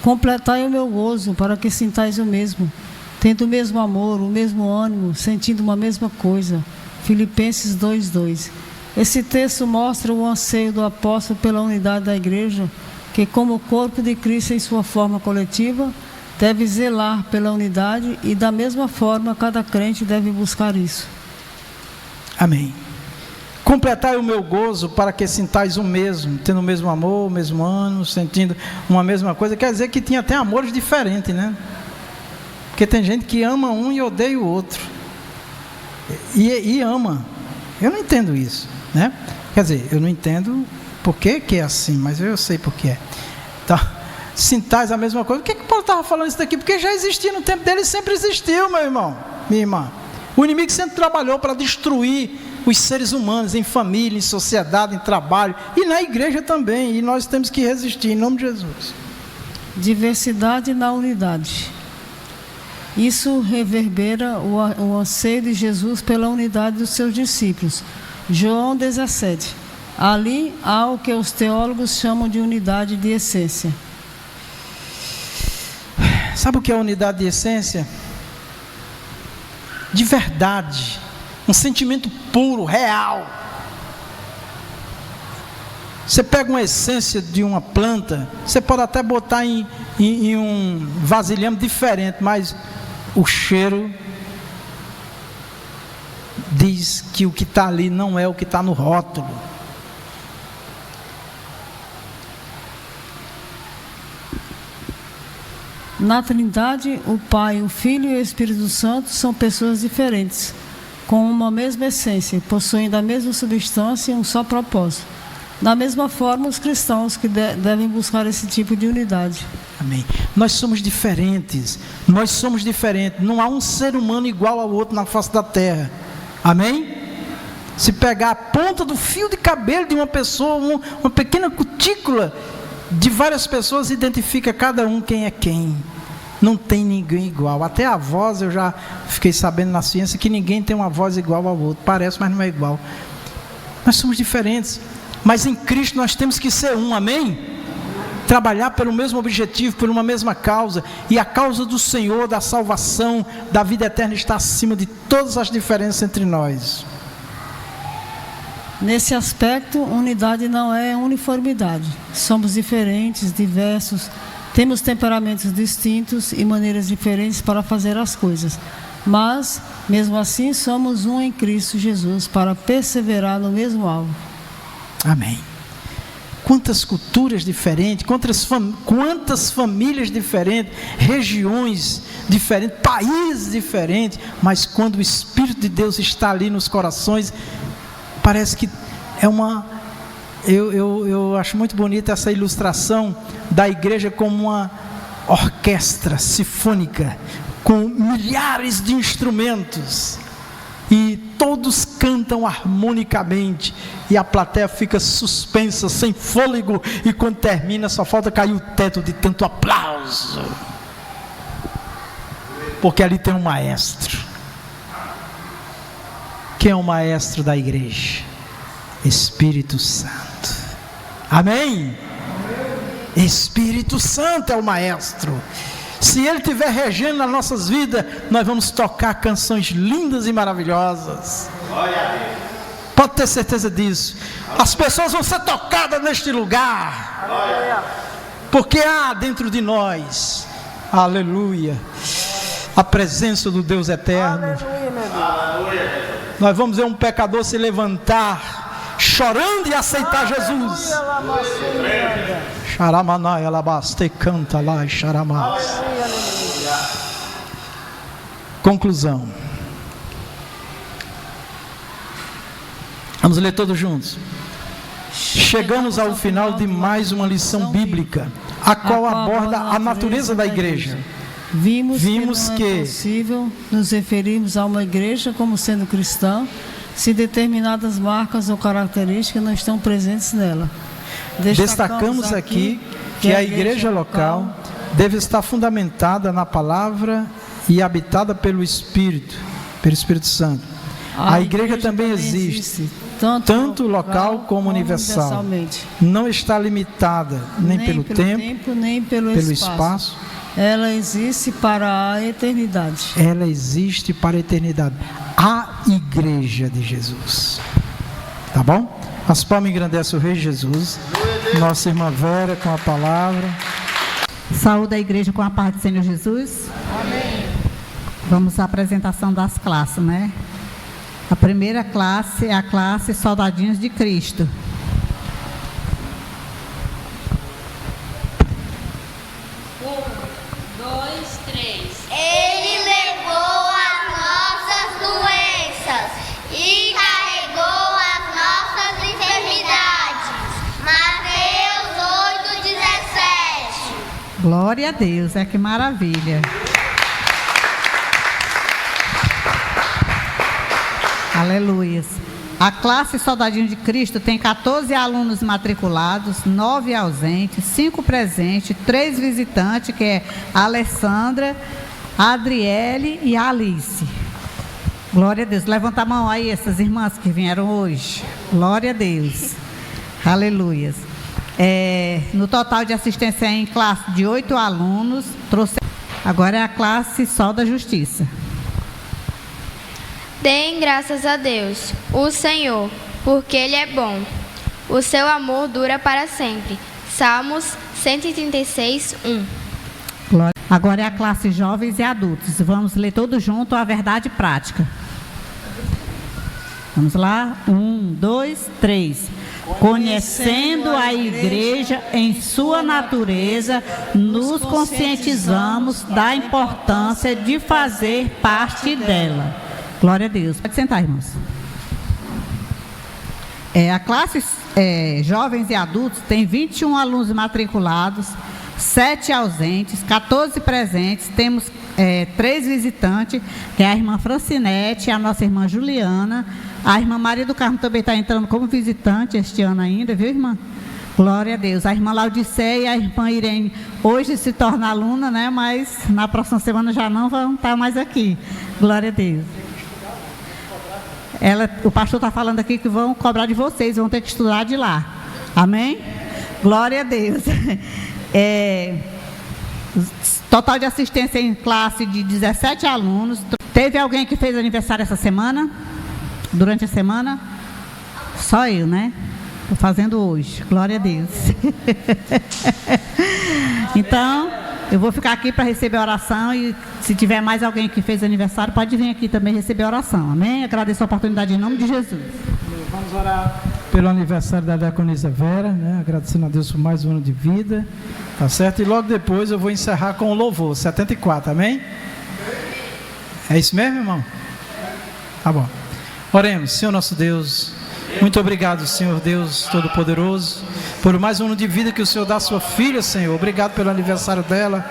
completai o meu gozo, para que sintais o mesmo, tendo o mesmo amor, o mesmo ânimo, sentindo uma mesma coisa. Filipenses 2:2. Esse texto mostra o anseio do apóstolo pela unidade da igreja, que como corpo de Cristo em sua forma coletiva, deve zelar pela unidade e da mesma forma cada crente deve buscar isso. Amém. Completai o meu gozo para que sintais o mesmo, tendo o mesmo amor, o mesmo ânimo, sentindo uma mesma coisa. Quer dizer que tinha até amores diferentes, né? Porque tem gente que ama um e odeia o outro. E ama. Eu não entendo isso, né? Quer dizer, eu não entendo por que é assim, mas eu sei por que é. Então, sintais a mesma coisa. Por que Paulo estava falando isso daqui? Porque já existia no tempo dele e sempre existiu, meu irmão, minha irmã. O inimigo sempre trabalhou para destruir os seres humanos em família, em sociedade, em trabalho e na igreja também. E nós temos que resistir em nome de Jesus. Diversidade na unidade. Isso reverbera o anseio de Jesus pela unidade dos seus discípulos. João 17. Ali há o que os teólogos chamam de unidade de essência. Sabe o que é unidade de essência? De verdade, um sentimento puro, real. Você pega uma essência de uma planta, você pode até botar em um vasilhame diferente, mas o cheiro diz que o que está ali não é o que está no rótulo. Na Trindade, o Pai, o Filho e o Espírito Santo são pessoas diferentes, com uma mesma essência, possuindo a mesma substância e um só propósito. Da mesma forma, os cristãos que devem buscar esse tipo de unidade. Amém. Nós somos diferentes. Nós somos diferentes. Não há um ser humano igual ao outro na face da terra. Amém? Se pegar a ponta do fio de cabelo de uma pessoa, uma pequena cutícula de várias pessoas, identifica cada um quem é quem. Não tem ninguém igual. Até a voz, eu já fiquei sabendo na ciência que ninguém tem uma voz igual ao outro. Parece, mas não é igual. Nós somos diferentes. Mas em Cristo nós temos que ser um, amém? Trabalhar pelo mesmo objetivo, por uma mesma causa. E a causa do Senhor, da salvação, da vida eterna está acima de todas as diferenças entre nós. Nesse aspecto, unidade não é uniformidade. Somos diferentes, diversos, temos temperamentos distintos e maneiras diferentes para fazer as coisas. Mas, mesmo assim, somos um em Cristo Jesus para perseverar no mesmo alvo. Amém. Quantas culturas diferentes, quantas famílias diferentes, regiões diferentes, países diferentes, mas quando o Espírito de Deus está ali nos corações, parece que é uma... Eu acho muito bonita essa ilustração da igreja como uma orquestra sinfônica, com milhares de instrumentos, e todos cantam harmonicamente, e a plateia fica suspensa, sem fôlego, e quando termina só falta cair o teto de tanto aplauso, porque ali tem um maestro. Quem é o maestro da igreja? Espírito Santo. Amém? Espírito Santo é o maestro. Se Ele estiver regendo nas nossas vidas, nós vamos tocar canções lindas e maravilhosas. Pode ter certeza disso. As pessoas vão ser tocadas neste lugar, porque há dentro de nós, aleluia, a presença do Deus eterno. Aleluia. Nós vamos ver um pecador se levantar, chorando e aceitar Jesus. Xaramanai, alabaste, canta lá, xaramás. Conclusão. Vamos ler todos juntos. Chegamos ao final de mais uma lição bíblica, a qual aborda a natureza da igreja. Vimos que é possível nos referirmos a uma igreja como sendo cristã, se determinadas marcas ou características não estão presentes nela. Destacamos aqui que a igreja local deve estar fundamentada na palavra e habitada pelo Espírito Santo. A igreja também existe, tanto local como universal. Universalmente. Não está limitada nem pelo tempo, nem pelo espaço. Ela existe para a eternidade. Ela existe para a eternidade. A igreja de Jesus. Tá bom? As palmas engrandecem o Rei Jesus. Nossa irmã Vera com a palavra. Saúde a igreja com a paz do Senhor Jesus. Amém. Vamos à apresentação das classes, né? A primeira classe é a classe Soldadinhos de Cristo. Ele levou as nossas doenças e carregou as nossas enfermidades. Mateus 8:17. Glória a Deus, que maravilha. Aleluia. A classe Soldadinho de Cristo tem 14 alunos matriculados, 9 ausentes, 5 presentes, 3 visitantes, que é a Alessandra, a Adriele e a Alice. Glória a Deus. Levanta a mão aí, essas irmãs que vieram hoje. Glória a Deus. Aleluia. No total de assistência em classe de 8 alunos, agora é a classe Sol da Justiça. Deem graças a Deus, o Senhor, porque Ele é bom. O seu amor dura para sempre. Salmos 136, 1. Glória. Agora é a classe Jovens e Adultos. Vamos ler todos juntos a verdade prática. Vamos lá? 1, 2, 3. Conhecendo a igreja em sua natureza, nos conscientizamos da importância de fazer parte dela. Glória a Deus. Pode sentar, irmãos. A classe Jovens e Adultos tem 21 alunos matriculados, 7 ausentes, 14 presentes. Temos 3 visitantes, que é a irmã Francinete, a nossa irmã Juliana. A irmã Maria do Carmo também está entrando como visitante este ano ainda, viu, irmã? Glória a Deus. A irmã Laudiceia e a irmã Irene hoje se tornam aluna, né? Mas na próxima semana já não vão estar mais aqui. Glória a Deus. O pastor está falando aqui que vão cobrar de vocês, vão ter que estudar de lá. Amém? Glória a Deus. Total de assistência em classe de 17 alunos. Teve alguém que fez aniversário essa semana? Durante a semana? Só eu, né? Estou fazendo hoje. Glória a Deus. Então, eu vou ficar aqui para receber a oração e se tiver mais alguém que fez aniversário, pode vir aqui também receber a oração. Amém? Agradeço a oportunidade em nome de Jesus. Vamos orar pelo aniversário da diaconisa Vera, né? Agradecendo a Deus por mais um ano de vida. Tá certo? E logo depois eu vou encerrar com o louvor, 74, amém? É isso mesmo, irmão? Tá bom. Oremos. Senhor nosso Deus, muito obrigado, Senhor Deus Todo-Poderoso, por mais um ano de vida que o Senhor dá à sua filha, Senhor. Obrigado pelo aniversário dela.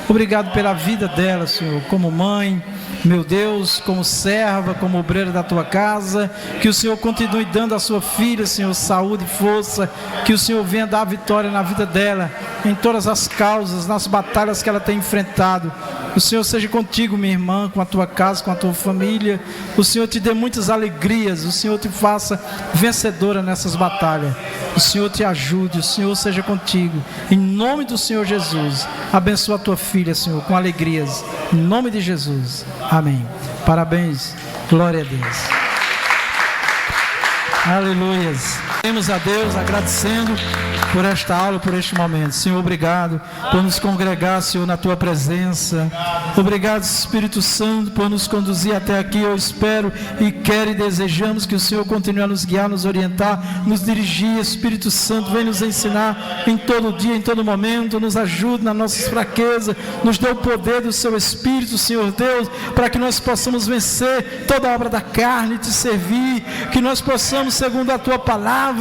Obrigado pela vida dela, Senhor, como mãe, meu Deus, como serva, como obreira da tua casa. Que o Senhor continue dando à sua filha, Senhor, saúde e força. Que o Senhor venha dar vitória na vida dela, em todas as causas, nas batalhas que ela tem enfrentado. O Senhor seja contigo, minha irmã, com a tua casa, com a tua família. O Senhor te dê muitas alegrias. O Senhor te faça vencedora nessas batalhas. O Senhor te ajude, o Senhor seja contigo. Em nome do Senhor Jesus, abençoa a tua filha, Senhor, com alegrias. Em nome de Jesus. Amém. Parabéns. Glória a Deus. Aleluias. Temos a Deus agradecendo por esta aula, por este momento. Senhor, obrigado por nos congregar, Senhor, na tua presença. Obrigado, Espírito Santo, por nos conduzir até aqui. Eu espero e quero e desejamos que o Senhor continue a nos guiar, nos orientar, nos dirigir. Espírito Santo, vem nos ensinar em todo dia, em todo momento. Nos ajude nas nossas fraquezas. Nos dê o poder do seu Espírito, Senhor Deus, para que nós possamos vencer toda a obra da carne e te servir. Que nós possamos, segundo a tua palavra,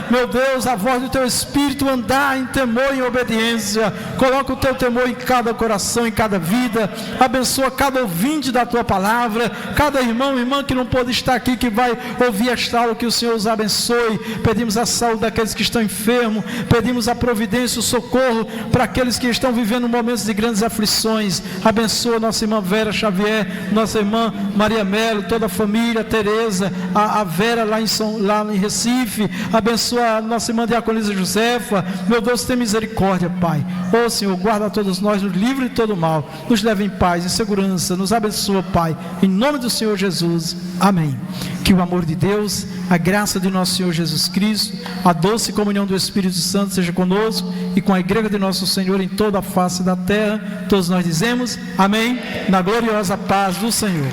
meu Deus, a voz do teu Espírito, espírito andar em temor e obediência. Coloca o teu temor em cada coração, em cada vida. Abençoa cada ouvinte da tua palavra, cada irmão e irmã que não pôde estar aqui, que vai ouvir esta aula, que o Senhor os abençoe. Pedimos a saúde daqueles que estão enfermos, pedimos a providência, o socorro para aqueles que estão vivendo momentos de grandes aflições. Abençoa nossa irmã Vera Xavier, nossa irmã Maria Melo, toda a família, Tereza, a Vera lá em Recife. Abençoa a nossa irmã Diaconisa Josefa. Meu Deus, tem misericórdia, Pai. Ô Senhor, guarda todos nós, nos livre de todo mal, nos leve em paz, em segurança, nos abençoa, Pai, em nome do Senhor Jesus, amém. Que o amor de Deus, a graça de nosso Senhor Jesus Cristo, a doce comunhão do Espírito Santo seja conosco e com a igreja de nosso Senhor em toda a face da terra. Todos nós dizemos amém, na gloriosa paz do Senhor.